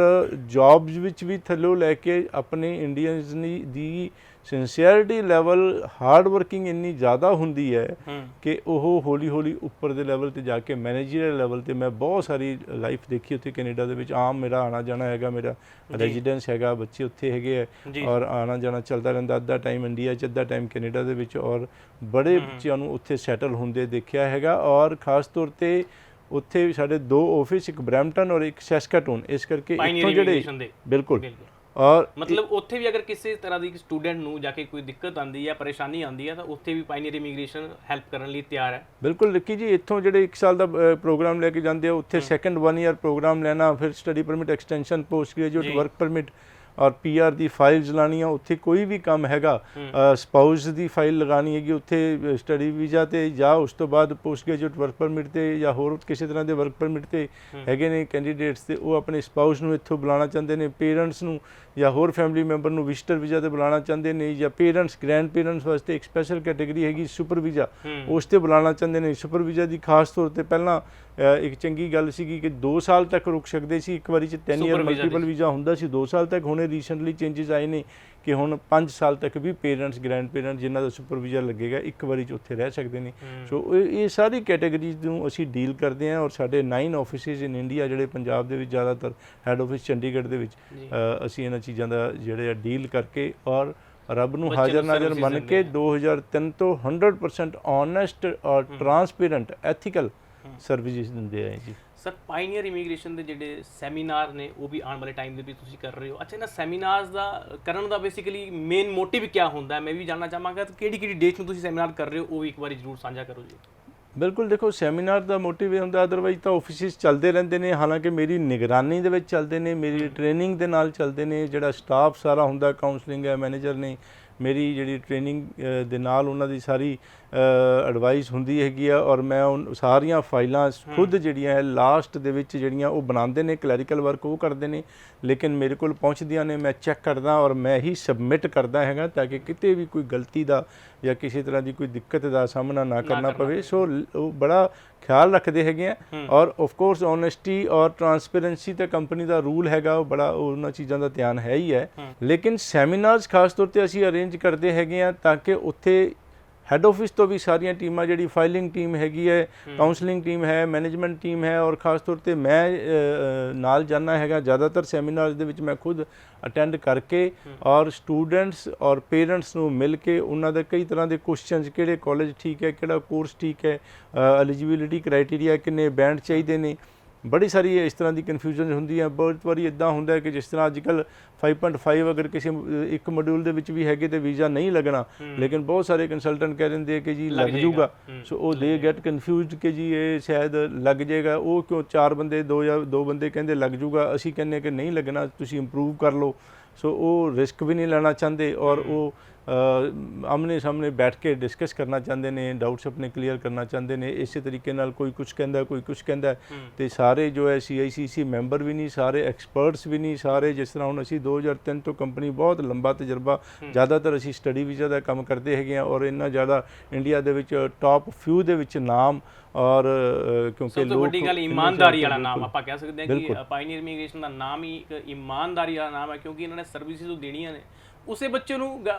ਜੌਬਸ ਵਿੱਚ ਵੀ ਥੱਲੋਂ ਲੈ ਕੇ ਆਪਣੇ ਇੰਡੀਅਨਸ ਦੀ ਸਿੰਸੀਅਰਿਟੀ ਲੈਵਲ ਹਾਰਡ ਵਰਕਿੰਗ ਇੰਨੀ ਜ਼ਿਆਦਾ ਹੁੰਦੀ ਹੈ ਕਿ ਉਹ ਹੌਲੀ-ਹੌਲੀ ਉੱਪਰ ਦੇ ਲੈਵਲ 'ਤੇ ਜਾ ਕੇ ਮੈਨੇਜਰੀਅਲ ਲੈਵਲ 'ਤੇ ਮੈਂ ਬਹੁਤ ਸਾਰੀ ਲਾਈਫ ਦੇਖੀ ਉੱਥੇ ਕੈਨੇਡਾ ਦੇ ਵਿੱਚ। ਆਮ ਮੇਰਾ ਆਉਣਾ ਜਾਣਾ ਹੈਗਾ, ਮੇਰਾ ਰੈਜ਼ੀਡੈਂਸ ਹੈਗਾ, ਬੱਚੇ ਉੱਥੇ ਹੈਗੇ ਹੈ ਔਰ ਆਉਣਾ ਜਾਣਾ ਚੱਲਦਾ ਰਹਿੰਦਾ, ਅੱਧਾ ਟਾਈਮ ਇੰਡੀਆ 'ਚ, ਅੱਧਾ ਟਾਈਮ ਕੈਨੇਡਾ ਦੇ ਵਿੱਚ, ਔਰ ਬੜੇ ਬੱਚਿਆਂ ਨੂੰ ਉੱਥੇ ਸੈਟਲ ਹੁੰਦੇ ਦੇਖਿਆ ਹੈਗਾ। ਔਰ ਖ਼ਾਸ ਤੌਰ 'ਤੇ ਉੱਥੇ ਸਾਡੇ 2 ਆਫਿਸ, ਇੱਕ ਬਰੈਂਪਟਨ ਔਰ ਇੱਕ ਸੈਸਕਾਟੂਨ, ਇਸ ਕਰਕੇ ਇੱਥੋਂ ਜਿਹੜੇ ਬਿਲਕੁਲ ਔਰ ਮਤਲਬ ਉੱਥੇ ਵੀ ਅਗਰ ਕਿਸੇ ਤਰ੍ਹਾਂ ਦੀ ਸਟੂਡੈਂਟ ਨੂੰ ਜਾ ਕੇ ਕੋਈ ਦਿੱਕਤ ਆਉਂਦੀ ਹੈ, ਪਰੇਸ਼ਾਨੀ ਆਉਂਦੀ ਹੈ, ਤਾਂ ਉੱਥੇ ਵੀ ਪਾਇਨੀਅਰ ਇਮੀਗ੍ਰੇਸ਼ਨ ਹੈਲਪ ਕਰਨ ਲਈ ਤਿਆਰ ਹੈ। ਬਿਲਕੁਲ ਰਿੱਕੀ ਜੀ, ਇੱਥੋਂ ਜਿਹੜੇ 1 ਸਾਲ ਦਾ ਪ੍ਰੋਗਰਾਮ ਲੈ ਕੇ ਜਾਂਦੇ ਆ, ਉੱਥੇ ਸੈਕੰਡ 1 ਈਅਰ ਪ੍ਰੋਗਰਾਮ ਲੈਣਾ, ਫਿਰ study permit extension, post graduate work permit ਔਰ PR ਦੀ ਫਾਈਲਸ ਲਾਣੀਆਂ। ਉੱਥੇ ਕੋਈ ਵੀ ਕੰਮ ਹੈਗਾ, ਸਪਾਊਸ ਦੀ ਫਾਈਲ ਲਗਾਉਣੀ ਹੈਗੀ ਉੱਥੇ ਸਟੱਡੀ ਵੀਜ਼ਾ 'ਤੇ, ਜਾਂ ਉਸ ਤੋਂ ਬਾਅਦ ਪੋਸਟ ਗ੍ਰੈਜੂਏਟ ਵਰਕ ਪਰਮਿਟ 'ਤੇ, ਜਾਂ ਹੋਰ ਕਿਸੇ ਤਰ੍ਹਾਂ ਦੇ ਵਰਕ ਪਰਮਿਟ 'ਤੇ ਹੈਗੇ ਨੇ ਕੈਂਡੀਡੇਟਸ, ਤੇ ਉਹ ਆਪਣੇ ਸਪਾਊਸ ਨੂੰ ਇੱਥੋਂ ਬੁਲਾਉਣਾ ਚਾਹੁੰਦੇ ਨੇ, ਪੇਰੈਂਟਸ ਨੂੰ ਜਾਂ ਹੋਰ ਫੈਮਿਲੀ ਮੈਂਬਰ ਨੂੰ ਵਿਜ਼ਟਰ ਵੀਜ਼ਾ 'ਤੇ ਬੁਲਾਉਣਾ ਚਾਹੁੰਦੇ ਨੇ, ਜਾਂ ਪੇਰੈਂਟਸ ਗ੍ਰੈਂਡ ਪੇਰੈਂਟਸ ਵਾਸਤੇ ਇੱਕ ਸਪੈਸ਼ਲ ਕੈਟੇਗਰੀ ਹੈਗੀ ਸੁਪਰ ਵੀਜ਼ਾ, ਉਸ 'ਤੇ ਬੁਲਾਉਣਾ ਚਾਹੁੰਦੇ ਨੇ। ਸੁਪਰ ਵੀਜ਼ਾ ਦੀ ਖਾਸ ਤੌਰ 'ਤੇ ਪਹਿਲਾਂ ਇੱਕ ਚੰਗੀ ਗੱਲ ਸੀਗੀ ਕਿ 2 ਸਾਲ ਤੱਕ ਰੁਕ ਸਕਦੇ ਸੀ, ਇੱਕ ਵਾਰੀ 'ਚ 10 ਈਅਰ ਮਲਟੀਪਲ ਵੀਜ਼ਾ ਹੁੰਦਾ ਸੀ 2 ਸਾਲ ਤੱਕ। ਹੁਣੇ ਰੀਸੈਂਟਲੀ ਚੇਂਜਸ ਆਏ ਨੇ ਕਿ ਹੁਣ 5 ਸਾਲ ਤੱਕ ਵੀ ਪੇਰੈਂਟਸ ਗ੍ਰੈਂਡ ਪੇਰੈਂਟਸ ਜਿਨ੍ਹਾਂ ਦਾ ਸੁਪਰ ਵੀਜ਼ਾ ਲੱਗੇਗਾ, ਇੱਕ ਵਾਰੀ 'ਚ ਉੱਥੇ ਰਹਿ ਸਕਦੇ ਨੇ। ਸੋ ਇਹ ਸਾਰੀ ਕੈਟੇਗਰੀਜ਼ ਨੂੰ ਅਸੀਂ ਡੀਲ ਕਰਦੇ ਹਾਂ, ਔਰ ਸਾਡੇ 9 ਆਫਿਸਿਸ ਇਨ ਇੰਡੀਆ, ਜਿਹੜੇ ਪੰਜਾਬ ਦੇ ਵਿੱਚ ਜ਼ਿਆਦਾਤਰ ਹੈੱਡ ਆਫਿਸ ਚੰਡੀਗੜ੍ਹ ਦੇ ਵਿੱਚ, ਅਸੀਂ ਇਹਨਾਂ ਚੀਜ਼ਾਂ ਦਾ ਜਿਹੜੇ ਆ ਡੀਲ ਕਰਕੇ ਔਰ ਰੱਬ ਨੂੰ ਹਾਜ਼ਰ ਨਾਜ਼ਰ ਮੰਨ ਕੇ 2003 ਤੋਂ 100% ਓਨੈਸਟ ਔਰ ਟਰਾਂਸਪੇਰੈਂਟ ਐਥੀਕਲ ਸਰਵਿਸਿਜ਼ ਦਿੰਦੇ ਆਏ ਜੀ। ਸਰ, ਪਾਇਨੀਅਰ ਇਮੀਗ੍ਰੇਸ਼ਨ ਦੇ ਜਿਹੜੇ ਸੈਮੀਨਾਰ ਨੇ ਉਹ ਵੀ ਆਉਣ ਵਾਲੇ ਟਾਈਮ ਦੇ ਵਿੱਚ ਤੁਸੀਂ ਕਰ ਰਹੇ ਹੋ। ਅੱਛਾ, ਇਹਨਾਂ ਸੈਮੀਨਾਰਸ ਦਾ ਕਰਨ ਦਾ ਬੇਸਿਕਲੀ ਮੇਨ ਮੋਟਿਵ ਕੀ ਹੁੰਦਾ ਹੈ? ਮੈਂ ਵੀ ਜਾਣਨਾ ਚਾਹਾਂਗਾ ਕਿਹੜੀ ਡੇਟ ਨੂੰ ਤੁਸੀਂ ਸੈਮੀਨਾਰ ਕਰ ਰਹੇ ਹੋ, ਉਹ ਵੀ ਇੱਕ ਵਾਰੀ ਜ਼ਰੂਰ ਸਾਂਝਾ ਕਰੋ ਜੀ। ਬਿਲਕੁਲ, ਦੇਖੋ ਸੈਮੀਨਾਰ ਦਾ ਮੋਟਿਵ ਇਹ ਹੁੰਦਾ, ਅਦਰਵਾਈਜ਼ ਤਾਂ ਆਫਿਸਿਸ ਚੱਲਦੇ ਰਹਿੰਦੇ ਨੇ, ਹਾਲਾਂਕਿ ਮੇਰੀ ਨਿਗਰਾਨੀ ਦੇ ਵਿੱਚ ਚੱਲਦੇ ਨੇ, ਮੇਰੀ ਟ੍ਰੇਨਿੰਗ ਦੇ ਨਾਲ ਚੱਲਦੇ ਨੇ, ਜਿਹੜਾ ਸਟਾਫ ਸਾਰਾ ਹੁੰਦਾ, ਕਾਉਂਸਲਿੰਗ ਹੈ, ਮੈਨੇਜਰ ਨੇ, ਮੇਰੀ ਜਿਹੜੀ ਟ੍ਰੇਨਿੰਗ ਦੇ ਨਾਲ ਉਹਨਾਂ ਦੀ ਸਾਰੀ ਐਡਵਾਈਸ ਹੁੰਦੀ ਹੈਗੀ ਆ, ਔਰ ਮੈਂ ਸਾਰੀਆਂ ਫਾਈਲਾਂ ਖੁਦ ਜਿਹੜੀਆਂ ਹੈ ਲਾਸਟ ਦੇ ਵਿੱਚ ਜਿਹੜੀਆਂ ਉਹ ਬਣਾਉਂਦੇ ਨੇ, ਕਲੈਰੀਕਲ ਵਰਕ ਉਹ ਕਰਦੇ ਨੇ, ਲੇਕਿਨ ਮੇਰੇ ਕੋਲ ਪਹੁੰਚਦੀਆਂ ਨੇ, ਮੈਂ ਚੈੱਕ ਕਰਦਾ ਔਰ ਮੈਂ ਹੀ ਸਬਮਿਟ ਕਰਦਾ ਹੈਗਾ ਤਾਂ ਕਿ ਕਿਤੇ ਵੀ ਕੋਈ ਗਲਤੀ ਦਾ ਜਾਂ ਕਿਸੇ ਤਰ੍ਹਾਂ ਦੀ ਕੋਈ ਦਿੱਕਤ ਦਾ ਸਾਹਮਣਾ ਨਾ ਕਰਨਾ ਪਵੇ। ਸੋ ਉਹ ਬੜਾ ਖਿਆਲ ਰੱਖਦੇ ਹੈਗੇ ਆ, ਔਰ ਆਫ ਕੋਰਸ ਓਨੈਸਟੀ ਔਰ ਟਰਾਂਸਪੇਰੈਂਸੀ ਤਾਂ ਕੰਪਨੀ ਦਾ ਰੂਲ ਹੈਗਾ, ਉਹ ਬੜਾ ਉਹਨਾਂ ਚੀਜ਼ਾਂ ਦਾ ਧਿਆਨ ਹੈ ਹੀ ਹੈ। ਲੇਕਿਨ ਸੈਮੀਨਾਰਸ ਖਾਸ ਤੌਰ 'ਤੇ ਅਸੀਂ ਅਰੇਂਜ ਕਰਦੇ ਹੈਗੇ ਆ ਤਾਂ ਕਿ ਉੱਥੇ ਹੈੱਡ ਆਫਿਸ ਤੋਂ ਵੀ ਸਾਰੀਆਂ ਟੀਮਾਂ, ਜਿਹੜੀ ਫਾਈਲਿੰਗ ਟੀਮ ਹੈਗੀ ਹੈ, ਕਾਉਂਸਲਿੰਗ ਟੀਮ ਹੈ, ਮੈਨੇਜਮੈਂਟ ਟੀਮ ਹੈ, ਔਰ ਖਾਸ ਤੌਰ 'ਤੇ ਮੈਂ ਨਾਲ ਜਾਣਾ ਹੈਗਾ ਜ਼ਿਆਦਾਤਰ ਸੈਮੀਨਾਰਸ ਦੇ ਵਿੱਚ, ਮੈਂ ਖੁਦ ਅਟੈਂਡ ਕਰਕੇ ਔਰ ਸਟੂਡੈਂਟਸ ਔਰ ਪੇਰੈਂਟਸ ਨੂੰ ਮਿਲ ਕੇ ਉਹਨਾਂ ਦੇ ਕਈ ਤਰ੍ਹਾਂ ਦੇ ਕੁਐਸਚਨਸ, ਕਿਹੜੇ ਕਾਲਜ ਠੀਕ ਹੈ, ਕਿਹੜਾ ਕੋਰਸ ਠੀਕ ਹੈ, ਐਲੀਜੀਬਿਲਿਟੀ ਕ੍ਰਾਈਟੇਰੀਆ ਕਿੰਨੇ ਬੈਂਡ ਚਾਹੀਦੇ ਨੇ, ਬੜੀ ਸਾਰੀ ਇਸ ਤਰ੍ਹਾਂ ਦੀ ਕਨਫਿਊਜ਼ਨ ਹੁੰਦੀ ਹੈ। ਬਹੁਤ ਵਾਰੀ ਇੱਦਾਂ ਹੁੰਦਾ ਹੈ ਕਿ ਜਿਸ ਤਰ੍ਹਾਂ ਅੱਜ ਕੱਲ੍ਹ 5.5 ਅਗਰ ਕਿਸੇ ਇੱਕ ਮੋਡਿਊਲ ਦੇ ਵਿੱਚ ਵੀ ਹੈਗੇ ਤੇ ਵੀਜ਼ਾ ਨਹੀਂ ਲੱਗਣਾ, ਲੇਕਿਨ ਬਹੁਤ ਸਾਰੇ ਕੰਸਲਟੈਂਟ ਕਹਿ ਦਿੰਦੇ ਕਿ ਜੀ ਲੱਗ ਜੂਗਾ। ਸੋ ਉਹ ਦੇ ਗੈਟ ਕਨਫਿਊਜ਼ਡ ਕਿ ਜੀ ਇਹ ਸ਼ਾਇਦ ਲੱਗ ਜਾਏਗਾ, ਉਹ ਕਿਉਂ 4 ਬੰਦੇ 2 ਬੰਦੇ ਕਹਿੰਦੇ ਲੱਗ ਜੂਗਾ, ਅਸੀਂ ਕਹਿੰਦੇ ਕਿ ਨਹੀਂ ਲੱਗਣਾ, ਤੁਸੀਂ ਇੰਪਰੂਵ ਕਰ ਲਓ। ਸੋ ਉਹ ਰਿਸਕ ਵੀ ਨਹੀਂ ਲੈਣਾ ਚਾਹੁੰਦੇ, ਔਰ ਉਹ ਆਮਨੇ ਸਾਹਮਣੇ ਬੈਠ ਕੇ ਡਿਸਕਸ ਕਰਨਾ ਚਾਹੁੰਦੇ ਨੇ, ਡਾਊਟਸ ਆਪਣੇ ਕਲੀਅਰ ਕਰਨਾ ਚਾਹੁੰਦੇ ਨੇ। ਇਸੇ ਤਰੀਕੇ ਨਾਲ ਕੋਈ ਕੁਛ ਕਹਿੰਦਾ, ਕੋਈ ਕੁਛ ਕਹਿੰਦਾ, ਤੇ ਸਾਰੇ ਜੋ ਹੈ CICC ਮੈਂਬਰ ਵੀ ਨਹੀਂ, ਸਾਰੇ ਐਕਸਪਰਟਸ ਵੀ ਨਹੀਂ, ਸਾਰੇ ਜਿਸ ਤਰ੍ਹਾਂ ਹੁਣ ਅਸੀਂ 2003 ਤੋਂ ਕੰਪਨੀ, ਬਹੁਤ ਲੰਬਾ ਤਜਰਬਾ, ਜ਼ਿਆਦਾਤਰ ਅਸੀਂ ਸਟੱਡੀ ਵੀਜ਼ਾ ਦਾ ਕੰਮ ਕਰਦੇ ਹੈਗੇ ਹਾਂ, ਔਰ ਇੰਨਾ ਜ਼ਿਆਦਾ ਇੰਡੀਆ ਦੇ ਵਿੱਚ ਟੌਪ ਫਿਊ ਦੇ ਵਿੱਚ ਨਾਮ, ਔਰ ਕਿਉਂਕਿ ਸਭ ਤੋਂ ਵੱਡੀ ਗੱਲ ਇਮਾਨਦਾਰੀ ਵਾਲਾ ਨਾਮ ਆਪਾਂ ਕਹਿ ਸਕਦੇ ਹਾਂ ਕਿ ਪਾਇਨੀਅਰ ਇਮੀਗ੍ਰੇਸ਼ਨ ਦਾ ਨਾਮ ਹੀ ਇੱਕ ਇਮਾਨਦਾਰੀ ਵਾਲਾ ਨਾਮ ਹੈ, ਕਿਉਂਕਿ ਇਹਨਾਂ ਨੇ ਸਰਵਿਸਿਜ਼ ਉਹ ਦੇਣੀਆਂ ਨੇ ਉਸੇ ਬੱਚੇ ਨੂੰ,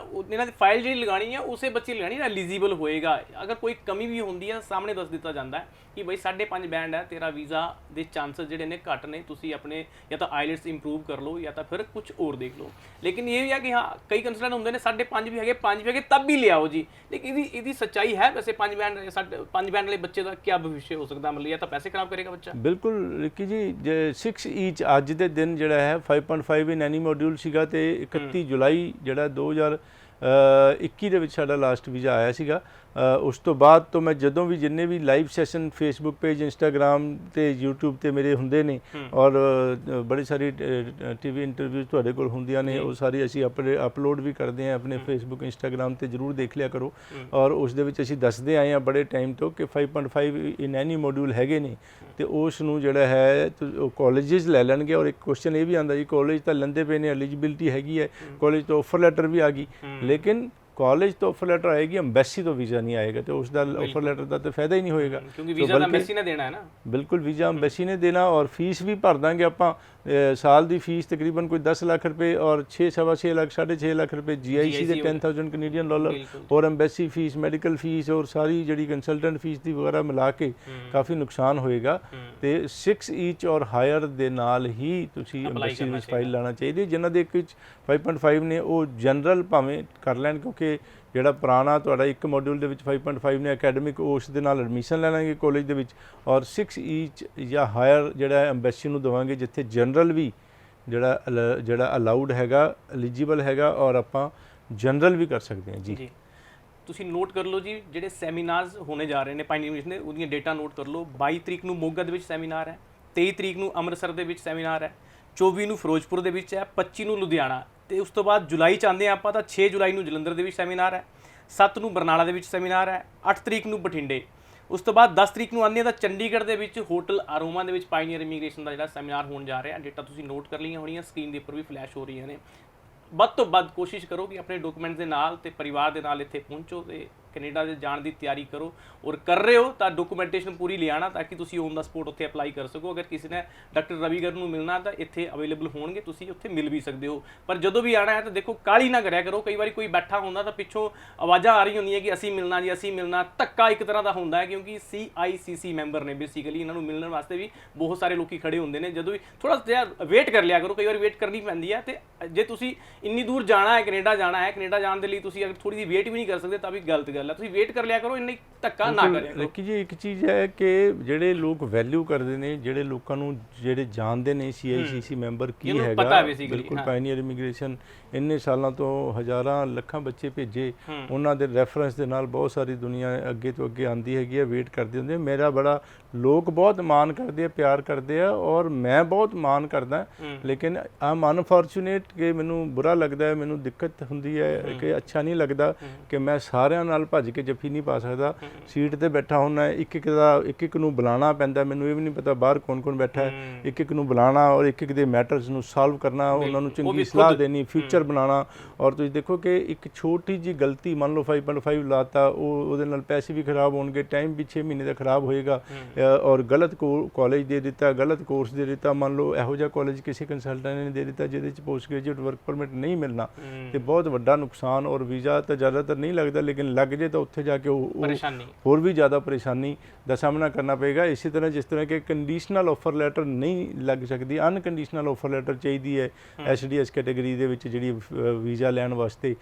ਇਹਨਾਂ ਦੀ ਫਾਈਲ ਜਿਹੜੀ ਲਗਾਣੀ ਹੈ ਉਸੇ ਬੱਚੇ ਲਗਾਣੀ ਨਾ, ਐਲੀਜੀਬਲ ਹੋਏਗਾ। ਅਗਰ ਕੋਈ ਕਮੀ ਵੀ ਹੁੰਦੀ ਹੈ ਸਾਹਮਣੇ ਦੱਸ ਦਿੱਤਾ ਜਾਂਦਾ ਹੈ ਕਿ ਬਈ 5.5 ਬੈਂਡ ਹੈ, ਤੇਰਾ ਵੀਜ਼ਾ ਦੇ ਚਾਂਸਸ ਜਿਹੜੇ ਨੇ ਘੱਟ ਨੇ, ਤੁਸੀਂ ਆਪਣੇ ਜਾਂ ਤਾਂ ਆਈਲੈਟਸ ਇੰਪਰੂਵ ਕਰ ਲਓ ਜਾਂ ਤਾਂ ਫਿਰ ਕੁਝ ਹੋਰ ਦੇਖ ਲਓ। ਲੇਕਿਨ ਇਹ ਵੀ ਹੈ ਕਿ ਹਾਂ ਕਈ ਕੰਸਲਟੈਂਟ ਹੁੰਦੇ ਨੇ 5.5 ਵੀ ਹੈਗੇ, 5 ਵੀ ਹੈਗੇ, ਤਬ ਵੀ ਲਿਆਓ ਜੀ। ਲੇਕਿਨ ਇਹਦੀ ਸੱਚਾਈ ਹੈ ਵੈਸੇ 5 ਬੈਂਡ 5 ਬੈਂਡ ਵਾਲੇ ਬੱਚੇ ਦਾ ਕੀ ਭਵਿੱਖ ਹੋ ਸਕਦਾ? ਮਤਲਬ ਜਾਂ ਤਾਂ ਪੈਸੇ ਖਰਾਬ ਕਰੇਗਾ ਬੱਚਾ। ਬਿਲਕੁਲ ਰਿੱਕੀ ਜੀ, 6 ਈਚ ਅੱਜ ਦੇ ਦਿਨ ਜਿਹੜਾ ਹੈ 5.5 ਇਨ ਐਨੀ ਮੋਡਿਊਲ ਸੀਗਾ, ਤੇ 31 ਜੁਲਾਈ ਜਿਹੜਾ 21 ਦੇ ਵਿੱਚ ਸਾਡਾ ਲਾਸਟ ਵੀਜ਼ਾ ਆਇਆ ਸੀਗਾ। ਉਸ ਤੋਂ ਬਾਅਦ ਤੋਂ ਮੈਂ ਜਦੋਂ ਵੀ ਜਿੰਨੇ ਵੀ live session Facebook page, Instagram ਤੇ YouTube ਤੇ ਮੇਰੇ ਹੁੰਦੇ ਨੇ ਔਰ ਬੜੀ ਸਾਰੀ ਟੀਵੀ ਇੰਟਰਵਿਊਜ਼ ਤੁਹਾਡੇ ਕੋਲ ਹੁੰਦੀਆਂ ਨੇ, ਉਹ ਸਾਰੀ ਅਸੀਂ ਅਪਲੋਡ ਵੀ ਕਰਦੇ ਹਾਂ ਆਪਣੇ ਫੇਸਬੁੱਕ, ਇੰਸਟਾਗ੍ਰਾਮ ਤੇ ਜ਼ਰੂਰ ਦੇਖ ਲਿਆ ਕਰੋ। ਔਰ ਉਸ ਦੇ ਵਿੱਚ ਅਸੀਂ ਦੱਸਦੇ ਆਏ ਹਾਂ ਬੜੇ ਟਾਈਮ ਤੋਂ ਕਿ 5.5 ਇਨ ਐਨੀ ਮੋਡਿਊਲ ਹੈਗੇ ਨੇ, ਤੇ ਉਸ ਨੂੰ ਜਿਹੜਾ ਹੈ ਕਾਲਜਿਸ ਲੈ ਲੈਣਗੇ। ਔਰ ਇੱਕ ਕੁਐਸਚਨ ਇਹ ਵੀ ਆਉਂਦਾ ਜੀ, ਕਾਲਜ ਤਾਂ ਲੈਂਦੇ ਪਏ ਨੇ, ਐਲੀਜੀਬਿਲਿਟੀ ਹੈਗੀ ਹੈ, ਕਾਲਜ ਤੋਂ ਆਫਰ ਲੈਟਰ ਵੀ ਆ ਗਈ, ਲੇਕਿਨ ਕਾਲਜ ਤੋਂ ਆਫਰ ਲੈਟਰ ਆਏਗੀ, ਅੰਬੈਸੀ ਤੋਂ ਵੀਜ਼ਾ ਨਹੀਂ ਆਏਗਾ, ਤੇ ਉਸ ਦਾ ਆਫਰ ਲੈਟਰ ਦਾ ਤਾਂ ਫਾਇਦਾ ਹੀ ਨਹੀਂ ਹੋਏਗਾ, ਕਿਉਂਕਿ ਵੀਜ਼ਾ ਤਾਂ ਅੰਬੈਸੀ ਨੇ ਦੇਣਾ ਹੈ ਨਾ। ਬਿਲਕੁਲ, ਵੀਜ਼ਾ ਅੰਬੈਸੀ ਨੇ ਦੇਣਾ, ਔਰ ਫੀਸ ਵੀ ਭਰ ਦਾਂਗੇ ਆਪਾਂ। ਸਾਲ ਦੀ ਫੀਸ ਤਕਰੀਬਨ ਕੋਈ 10 ਲੱਖ ਰੁਪਏ ਔਰ 6.5 ਲੱਖ 6.5 ਲੱਖ ਰੁਪਏ GIC ਦੇ $10,000 ਕੈਨੇਡੀਅਨ ਡਾਲਰ, ਔਰ ਅੰਬੈਸੀ ਫੀਸ, ਮੈਡੀਕਲ ਫੀਸ ਔਰ ਸਾਰੀ ਜਿਹੜੀ ਕੰਸਲਟੈਂਟ ਫੀਸ ਦੀ ਵਗੈਰਾ ਮਿਲਾ ਕੇ ਕਾਫੀ ਨੁਕਸਾਨ ਹੋਏਗਾ। ਤੇ 6 ਈਚ ਔਰ ਹਾਇਰ ਦੇ ਨਾਲ ਹੀ ਤੁਸੀਂ ਅੰਬੈਸੀ ਵਿੱਚ ਫਾਈਲ ਲਾਣਾ ਚਾਹੀਦੀ। ਜਿਨ੍ਹਾਂ ਦੇ ਵਿੱਚ 5.5 ਨੇ ਉਹ ਜਨਰਲ ਭਾਵੇਂ ਕਰ ਲੈਣ, ਕਿਉਂਕਿ ਜਿਹੜਾ ਪੁਰਾਣਾ ਤੁਹਾਡਾ ਇੱਕ ਮੋਡਿਊਲ ਦੇ ਵਿੱਚ 5.5 ਨੇ ਅਕੈਡਮਿਕ, ਉਸ ਦੇ ਨਾਲ ਐਡਮਿਸ਼ਨ ਲੈ ਲਾਂਗੇ ਕਾਲਜ ਦੇ ਵਿੱਚ, ਔਰ 6 ਈਚ ਜਾਂ ਹਾਇਰ ਜਿਹੜਾ ਅੰਬੈਸੀ ਨੂੰ ਦੇਵਾਂਗੇ, ਜਿੱਥੇ ਜਨਰਲ ਵੀ ਜਿਹੜਾ ਅਲਾਉਡ ਹੈਗਾ, ਐਲੀਜੀਬਲ ਹੈਗਾ, ਔਰ ਆਪਾਂ ਜਨਰਲ ਵੀ ਕਰ ਸਕਦੇ ਹਾਂ ਜੀ। ਤੁਸੀਂ ਨੋਟ ਕਰ ਲਓ ਜੀ, ਜਿਹੜੇ ਸੈਮੀਨਾਰਸ ਹੋਣੇ ਜਾ ਰਹੇ ਨੇ ਪਾਈਨੀਅਰ ਇਮੀਗ੍ਰੇਸ਼ਨ ਦੇ, ਉਹਦੀਆਂ ਡੇਟਾ ਨੋਟ ਕਰ ਲਓ। 22 ਤਰੀਕ ਨੂੰ ਮੋਗਾ ਦੇ ਵਿੱਚ ਸੈਮੀਨਾਰ ਹੈ, 23 ਤਰੀਕ ਨੂੰ ਅੰਮ੍ਰਿਤਸਰ ਦੇ ਵਿੱਚ ਸੈਮੀਨਾਰ ਹੈ, 24 ਨੂੰ ਫਿਰੋਜ਼ਪੁਰ ਦੇ ਵਿੱਚ ਹੈ, 25 ਨੂੰ ਲੁਧਿਆਣਾ, ਤੇ ਉਸ ਤੋਂ ਬਾਅਦ ਜੁਲਾਈ ਚਾਹੁੰਦੇ ਆਪਾਂ ਤਾਂ 6 ਜੁਲਾਈ ਨੂੰ ਜਲੰਧਰ ਦੇ ਵਿੱਚ ਸੈਮੀਨਾਰ ਹੈ, 7 ਨੂੰ ਬਰਨਾਲਾ ਦੇ ਵਿੱਚ ਸੈਮੀਨਾਰ ਹੈ, 8 ਤਰੀਕ ਨੂੰ ਬਠਿੰਡੇ, ਉਸ ਤੋਂ ਬਾਅਦ 10 ਤਰੀਕ ਨੂੰ ਆਉਂਦੇ ਤਾਂ ਚੰਡੀਗੜ੍ਹ ਦੇ ਵਿੱਚ ਹੋਟਲ ਅਰੋਮਾ ਦੇ ਵਿੱਚ ਪਾਈਨੀਅਰ ਇਮੀਗ੍ਰੇਸ਼ਨ ਦਾ ਜਿਹੜਾ ਸੈਮੀਨਾਰ ਹੋਣ ਜਾ ਰਿਹਾ। ਡੇਟਾ ਤੁਸੀਂ ਨੋਟ ਕਰ ਲਈਆਂ ਹੋਣੀਆਂ, ਸਕਰੀਨ ਦੇ ਉੱਪਰ ਵੀ ਫਲੈਸ਼ ਹੋ ਰਹੀਆਂ ਨੇ। ਵੱਧ ਤੋਂ ਵੱਧ ਕੋਸ਼ਿਸ਼ ਕਰੋ ਕਿ ਆਪਣੇ ਡਾਕੂਮੈਂਟਸ ਦੇ ਨਾਲ ਤੇ ਪਰਿਵਾਰ ਦੇ ਨਾਲ ਇੱਥੇ ਪਹੁੰਚੋ ਤੇ ਕੈਨੇਡਾ ਦੇ ਜਾਣ ਦੀ ਤਿਆਰੀ ਕਰੋ, ਔਰ ਕਰ ਰਹੇ ਹੋ ਤਾਂ ਡਾਕੂਮੈਂਟੇਸ਼ਨ ਪੂਰੀ ਲਿਆਣਾ, ਤਾਂ ਕਿ ਤੁਸੀਂ ਔਨ ਦਾ ਸਪੋਟ ਉੱਥੇ ਅਪਲਾਈ ਕਰ ਸਕੋ। ਅਗਰ ਕਿਸੇ ਨੇ ਡਾਕਟਰ ਰਵੀ ਗਰ ਨੂੰ ਮਿਲਣਾ ਤਾਂ ਇੱਥੇ ਅਵੇਲੇਬਲ ਹੋਣਗੇ, ਤੁਸੀਂ ਉੱਥੇ ਮਿਲ ਵੀ ਸਕਦੇ ਹੋ। ਪਰ ਜਦੋਂ ਵੀ ਆਣਾ ਹੈ ਤਾਂ ਦੇਖੋ, ਕਾਹਲੀ ਨਾ ਕਰਿਆ ਕਰੋ। ਕਈ ਵਾਰੀ ਕੋਈ ਬੈਠਾ ਹੁੰਦਾ ਤਾਂ ਪਿੱਛੋਂ ਆਵਾਜ਼ਾਂ ਆ ਰਹੀ ਹੁੰਦੀਆਂ ਕਿ ਅਸੀਂ ਮਿਲਣਾ ਜੀ, ਅਸੀਂ ਮਿਲਣਾ। ਧੱਕਾ ਇੱਕ ਤਰ੍ਹਾਂ ਦਾ ਹੁੰਦਾ ਹੈ, ਕਿਉਂਕਿ CICC ਮੈਂਬਰ ਨੇ ਬੇਸਿਕਲੀ, ਇਹਨਾਂ ਨੂੰ ਮਿਲਣ ਵਾਸਤੇ ਵੀ ਬਹੁਤ ਸਾਰੇ ਲੋਕੀ ਖੜੇ ਹੁੰਦੇ ਨੇ। ਜਦੋਂ ਵੀ ਥੋੜਾ ਜਿਹਾ ਵੇਟ ਕਰ ਲਿਆ ਕਰੋ, ਕਈ ਵਾਰ ਵੇਟ ਕਰਨੀ ਪੈਂਦੀ ਹੈ। ਤੇ ਜੇ ਤੁਸੀਂ ਇੰਨੀ ਦੂਰ ਜਾਣਾ ਹੈ, ਕੈਨੇਡਾ ਜਾਣਾ ਹੈ, ਕੈਨੇਡਾ ਜਾਣ ਦੇ ਲਈ ਤੁਸੀਂ ਅਗਰ ਥੋੜੀ ਜਿਹੀ ਵੇਟ ਵੀ ਨਹੀਂ ਕਰ ਸਕਦੇ ਤਾਂ ਵੀ ਗਲਤ ਗੱਲ ਹੈ। ਤੁਸੀਂ ਵੇਟ ਕਰ ਲਿਆ ਕਰੋ, ਇੰਨੀ ਧੱਕਾ ਨਾ ਕਰਿਆ ਕਰੋ। ਦੇਖੀ ਜੀ, ਇੱਕ ਚੀਜ਼ ਹੈ ਕਿ ਜਿਹੜੇ ਲੋਕ ਵੈਲਿਊ ਕਰਦੇ ਨੇ, ਜਿਹੜੇ ਲੋਕਾਂ ਨੂੰ ਜਿਹੜੇ ਜਾਣਦੇ ਨੇ CICC ਮੈਂਬਰ ਕੀ ਹੈਗਾ, ਬਿਲਕੁਲ ਪਾਇਨੀਅਰ ਇਮੀਗ੍ਰੇਸ਼ਨ ਇੰਨੇ ਸਾਲਾਂ ਤੋਂ ਹਜ਼ਾਰਾਂ ਲੱਖਾਂ ਬੱਚੇ ਭੇਜੇ, ਉਹਨਾਂ ਦੇ ਰੈਫਰੈਂਸ ਦੇ ਨਾਲ ਬਹੁਤ ਸਾਰੀ ਦੁਨੀਆ ਅੱਗੇ ਤੋਂ ਅੱਗੇ ਆਉਂਦੀ ਹੈਗੀ ਹੈ, ਵੇਟ ਕਰਦੇ ਹੁੰਦੇ। ਮੇਰਾ ਬੜਾ ਲੋਕ ਬਹੁਤ ਮਾਣ ਕਰਦੇ ਆ, ਪਿਆਰ ਕਰਦੇ ਆ, ਔਰ ਮੈਂ ਬਹੁਤ ਮਾਣ ਕਰਦਾ, ਲੇਕਿਨ ਆਮ ਅਨਫੋਰਚੂਨੇਟ ਕਿ ਮੈਨੂੰ ਬੁਰਾ ਲੱਗਦਾ ਹੈ, ਮੈਨੂੰ ਦਿੱਕਤ ਹੁੰਦੀ ਹੈ ਕਿ ਅੱਛਾ ਨਹੀਂ ਲੱਗਦਾ ਕਿ ਮੈਂ ਸਾਰਿਆਂ ਨਾਲ ਭੱਜ ਕੇ ਜੱਫੀ ਨਹੀਂ ਪਾ ਸਕਦਾ। ਸੀਟ ਤੇ ਬੈਠਾ ਹੁੰਦਾ, ਇੱਕ ਨੂੰ ਬੁਲਾਉਣਾ ਪੈਂਦਾ, ਮੈਨੂੰ ਇਹ ਵੀ ਨਹੀਂ ਪਤਾ ਬਾਹਰ ਕੌਣ ਕੌਣ ਬੈਠਾ ਹੈ, ਇੱਕ ਨੂੰ ਬੁਲਾਉਣਾ ਔਰ ਇੱਕ ਦੇ ਮੈਟਰਸ ਨੂੰ ਸੋਲਵ ਕਰਨਾ, ਉਹਨਾਂ ਨੂੰ ਚੰਗੀ ਸਲਾਹ ਦੇਣੀ, ਫਿਊਚਰ ਬਣਾਉਣਾ। ਔਰ ਤੁਸੀਂ ਦੇਖੋ ਕਿ ਇੱਕ ਛੋਟੀ ਜਿਹੀ ਗਲਤੀ, ਮੰਨ ਲਓ 5.5 ਲਾਤਾ, ਉਹਦੇ ਨਾਲ ਪੈਸੇ ਵੀ ਖਰਾਬ ਹੋਣਗੇ, ਟਾਈਮ ਵੀ 6 ਮਹੀਨੇ ਦਾ ਖਰਾਬ ਹੋਏਗਾ, ਔਰ ਗਲਤ ਕਾਲਜ ਦੇ ਦਿੱਤਾ, ਗਲਤ ਕੋਰਸ ਦੇ ਦਿੱਤਾ। ਮੰਨ ਲਓ ਇਹੋ ਜਿਹਾ ਕਾਲਜ ਕਿਸੇ ਕੰਸਲਟੈਂਟ ਨੇ ਦੇ ਦਿੱਤਾ ਜਿਹਦੇ 'ਚ ਪੋਸਟ ਗ੍ਰੈਜੂਏਟ ਵਰਕ ਪਰਮਿਟ ਨਹੀਂ ਮਿਲਣਾ, ਤੇ ਬਹੁਤ ਵੱਡਾ ਨੁਕਸਾਨ। ਔਰ ਵੀਜ਼ਾ ਤਾਂ ਜ਼ਿਆਦਾਤਰ ਨਹੀਂ ਲੱਗਦਾ, ਲੇਕਿਨ ਲੱਗ ਜੇ ਤਾਂ ਉੱਥੇ ਜਾ ਕੇ ਹੋਰ ਵੀ ਜ਼ਿਆਦਾ ਪਰੇਸ਼ਾਨੀ ਦਾ ਸਾਹਮਣਾ ਕਰਨਾ ਪਏਗਾ। ਇਸੇ ਤਰ੍ਹਾਂ ਜਿਸ ਤਰ੍ਹਾਂ ਕਿ ਕੰਡੀਸ਼ਨਲ ਆਫਰ ਲੈਟਰ ਨਹੀਂ ਲੱਗ ਸਕਦੀ, ਅਨਕੰਡੀਸ਼ਨਲ ਆਫਰ ਲੈਟਰ ਚਾਹੀਦੀ ਹੈ SDS ਕੈਟਾਗਰੀ ਦੇ ਵਿੱਚ ਜਿਹੜੀ ਵੀਜ਼ਾ ਲੈਣ ਵਾਸਤੇ।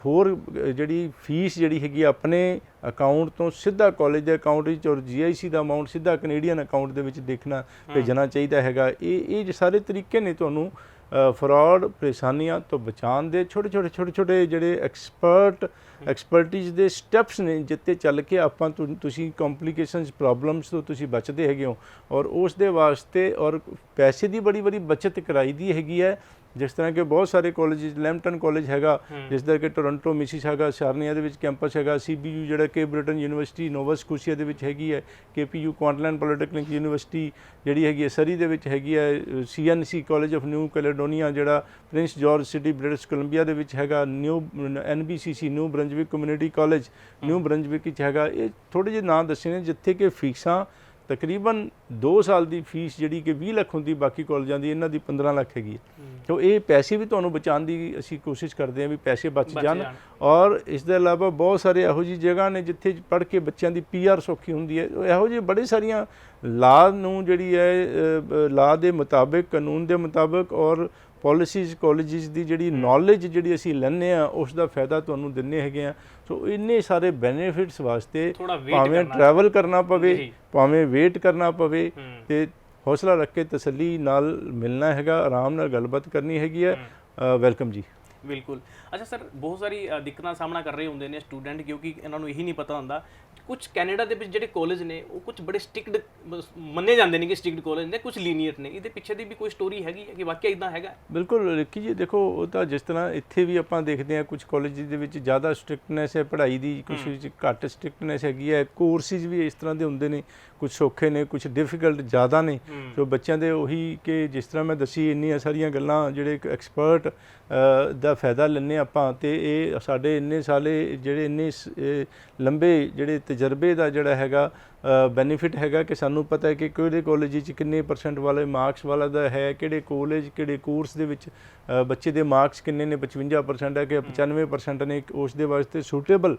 ਹੋਰ ਜਿਹੜੀ ਫੀਸ ਜਿਹੜੀ ਹੈਗੀ ਆਪਣੇ ਅਕਾਊਂਟ ਤੋਂ ਸਿੱਧਾ ਕਾਲਜ ਦੇ ਅਕਾਊਂਟ ਵਿੱਚ, ਔਰ GIC ਦਾ ਅਮਾਊਂਟ ਸਿੱਧਾ ਕੈਨੇਡੀਅਨ ਅਕਾਊਂਟ ਦੇ ਵਿੱਚ ਦੇਖਣਾ ਭੇਜਣਾ ਚਾਹੀਦਾ ਹੈਗਾ। ਇਹ ਸਾਰੇ ਤਰੀਕੇ ਨੇ ਤੁਹਾਨੂੰ ਫਰਾਡ ਪਰੇਸ਼ਾਨੀਆਂ ਤੋਂ ਬਚਾਉਣ ਦੇ। ਛੋਟੇ ਜਿਹੜੇ ਐਕਸਪਰਟਿਜ਼ ਦੇ ਸਟੈਪਸ ਨੇ, ਜਿੱਤੇ ਚੱਲ ਕੇ ਆਪਾਂ ਤੁਸੀਂ ਕੰਪਲਿਕੇਸ਼ਨਸ, ਪ੍ਰੋਬਲਮਸ ਤੋਂ ਤੁਸੀਂ ਬਚਦੇ ਹੈਗੇ ਹੋ, ਔਰ ਉਸ ਦੇ ਵਾਸਤੇ ਔਰ ਪੈਸੇ ਦੀ ਬੜੀ ਬਚਤ ਕਰਾਈ ਦੀ ਹੈਗੀ ਹੈ। ਜਿਸ ਤਰ੍ਹਾਂ ਕਿ ਬਹੁਤ ਸਾਰੇ ਕਾਲਜ, ਲੈਂਪਟਨ ਕਾਲਜ ਹੈਗਾ, ਜਿਸ ਤਰ੍ਹਾਂ ਕਿ ਟੋਰੰਟੋ, ਮਿਸੀਸਾਗਾ, ਸਾਰਨੀਆ ਦੇ ਵਿੱਚ ਕੈਂਪਸ ਹੈਗਾ, CBU ਜਿਹੜਾ ਕਿ ਬ੍ਰਿਟਨ ਯੂਨੀਵਰਸਿਟੀ ਨੋਵਾ ਸਕੋਸ਼ੀਆ ਦੇ ਵਿੱਚ ਹੈਗੀ ਹੈ, KPU ਕੁਆਂਟਲੈਂਡ ਪੋਲੀਟੈਕਨਿਕ ਯੂਨੀਵਰਸਿਟੀ ਜਿਹੜੀ ਹੈਗੀ ਹੈ ਸਰੀ ਦੇ ਵਿੱਚ ਹੈਗੀ ਹੈ, CNC college of New Caledonia ਜਿਹੜਾ Prince George city British Columbia ਦੇ ਵਿੱਚ ਹੈਗਾ, NBCC New Brunswick community college New Brunswick ਵਿੱਚ ਹੈਗਾ। ਇਹ ਥੋੜ੍ਹੇ ਜਿਹੇ ਨਾਂ ਦੱਸੇ ਨੇ ਜਿੱਥੇ ਕਿ ਫੀਸਾਂ ਤਕਰੀਬਨ 2 ਸਾਲ ਦੀ ਫੀਸ ਜਿਹੜੀ ਕਿ 20 ਲੱਖ ਹੁੰਦੀ ਬਾਕੀ ਕਾਲਜਾਂ ਦੀ, ਇਹਨਾਂ ਦੀ 15 ਲੱਖ ਹੈਗੀ ਹੈ। ਤੋ ਇਹ ਪੈਸੇ ਵੀ ਤੁਹਾਨੂੰ ਬਚਾਉਣ ਦੀ ਅਸੀਂ ਕੋਸ਼ਿਸ਼ ਕਰਦੇ ਹਾਂ ਵੀ ਪੈਸੇ ਬਚ ਜਾਣ। ਔਰ ਇਸ ਦੇ ਇਲਾਵਾ ਬਹੁਤ ਸਾਰੇ ਇਹੋ ਜਿਹੀ ਜਗ੍ਹਾ ਨੇ ਜਿੱਥੇ ਪੜ੍ਹ ਕੇ ਬੱਚਿਆਂ ਦੀ PR ਸੌਖੀ ਹੁੰਦੀ ਹੈ। ਇਹੋ ਜਿਹੇ ਬੜੇ ਸਾਰੀਆਂ ਲਾਅ ਨੂੰ ਜਿਹੜੀ ਹੈ ਲਾਅ ਦੇ ਮੁਤਾਬਿਕ, ਕਾਨੂੰਨ ਦੇ ਮੁਤਾਬਿਕ ਔਰ ਪਾਲਿਸੀਜ਼, ਕਾਲਜਿਸ ਦੀ ਜਿਹੜੀ ਨੌਲੇਜ ਜਿਹੜੀ ਅਸੀਂ ਲੈਂਦੇ ਹਾਂ ਉਸ ਦਾ ਫਾਇਦਾ ਤੁਹਾਨੂੰ ਦਿੰਦੇ ਹੈਗੇ ਆ। ਸੋ ਇੰਨੇ ਸਾਰੇ ਬੈਨੀਫਿਟਸ ਵਾਸਤੇ ਭਾਵੇਂ ਟਰੈਵਲ ਕਰਨਾ ਪਵੇ, ਭਾਵੇਂ ਵੇਟ ਕਰਨਾ ਪਵੇ, ਤੇ ਹੌਸਲਾ ਰੱਖ ਕੇ ਤਸੱਲੀ ਨਾਲ ਮਿਲਣਾ ਹੈਗਾ, ਆਰਾਮ ਨਾਲ ਗੱਲਬਾਤ ਕਰਨੀ ਹੈਗੀ ਹੈ। ਵੈਲਕਮ ਜੀ। ਬਿਲਕੁਲ। ਅੱਛਾ ਸਰ, ਬਹੁਤ ਸਾਰੀ ਦਿੱਕਤਾਂ ਦਾ ਸਾਹਮਣਾ ਕਰ ਰਹੇ ਹੁੰਦੇ ਨੇ ਸਟੂਡੈਂਟ, ਕਿਉਂਕਿ ਇਹਨਾਂ ਨੂੰ ਇਹੀ ਨਹੀਂ ਪਤਾ ਹੁੰਦਾ। ਕੁਝ ਕੈਨੇਡਾ ਦੇ ਵਿੱਚ ਜਿਹੜੇ ਕਾਲਜ ਨੇ ਉਹ ਕੁਝ ਬੜੇ ਸਟ੍ਰਿਕਟ ਮੰਨੇ ਜਾਂਦੇ ਨੇ ਕਿ ਸਟ੍ਰਿਕਟ ਕਾਲਜ ਨੇ, ਕੁਝ ਲੀਨੀਅਰ ਨੇ। ਇਹਦੇ ਪਿੱਛੇ ਦੀ ਵੀ ਕੋਈ ਸਟੋਰੀ ਹੈਗੀ ਹੈ ਕਿ ਵਾਕਿਆ ਇਦਾਂ ਹੈਗਾ? ਬਿਲਕੁਲ ਰਿੱਕੀ ਜੀ, ਦੇਖੋ ਉਹ ਤਾਂ ਜਿਸ ਤਰ੍ਹਾਂ ਇੱਥੇ ਵੀ ਆਪਾਂ ਦੇਖਦੇ ਹਾਂ ਕੁਝ ਕਾਲਜ ਦੇ ਵਿੱਚ ਜ਼ਿਆਦਾ ਸਟ੍ਰਿਕਟਨੈਸ ਹੈ ਪੜ੍ਹਾਈ ਦੀ, ਕੁਝ ਵਿੱਚ ਘੱਟ ਸਟ੍ਰਿਕਟਨੈਸ ਹੈਗੀ ਹੈ। ਕੋਰਸਿਸ ਵੀ ਇਸ ਤਰ੍ਹਾਂ ਦੇ ਹੁੰਦੇ ਨੇ, ਕੁਝ ਸੌਖੇ ਨੇ, ਕੁਝ ਡਿਫੀਕਲਟ ਜ਼ਿਆਦਾ ਨੇ। ਸੋ ਬੱਚਿਆਂ ਦੇ ਉਹੀ ਕਿ ਜਿਸ ਤਰ੍ਹਾਂ ਮੈਂ ਦੱਸੀ ਇੰਨੀਆਂ ਸਾਰੀਆਂ ਗੱਲਾਂ ਜਿਹੜੇ ਐਕਸਪਰਟ ਦਾ ਫਾਇਦਾ ਲੈਂਦੇ ਆਪਾਂ, ਅਤੇ ਇਹ ਸਾਡੇ ਇੰਨੇ ਸਾਲੇ ਜਿਹੜੇ ਇੰਨੇ ਲੰਬੇ ਜਿਹੜੇ ਤਜਰਬੇ ਦਾ ਜਿਹੜਾ ਹੈਗਾ ਬੈਨੀਫਿਟ ਹੈਗਾ ਕਿ ਸਾਨੂੰ ਪਤਾ ਹੈ ਕਿ ਕਿਹੜੇ ਕਾਲਜ ਵਿੱਚ ਕਿੰਨੇ % ਵਾਲੇ ਮਾਰਕਸ ਵਾਲਾ ਦਾ ਹੈ, ਕਿਹੜੇ ਕਾਲਜ ਕਿਹੜੇ ਕੋਰਸ ਦੇ ਵਿੱਚ ਬੱਚੇ ਦੇ ਮਾਰਕਸ ਕਿੰਨੇ ਨੇ, 55% ਹੈ ਕਿ 95% ਨੇ, ਉਸ ਦੇ ਵਾਸਤੇ ਸੂਟੇਬਲ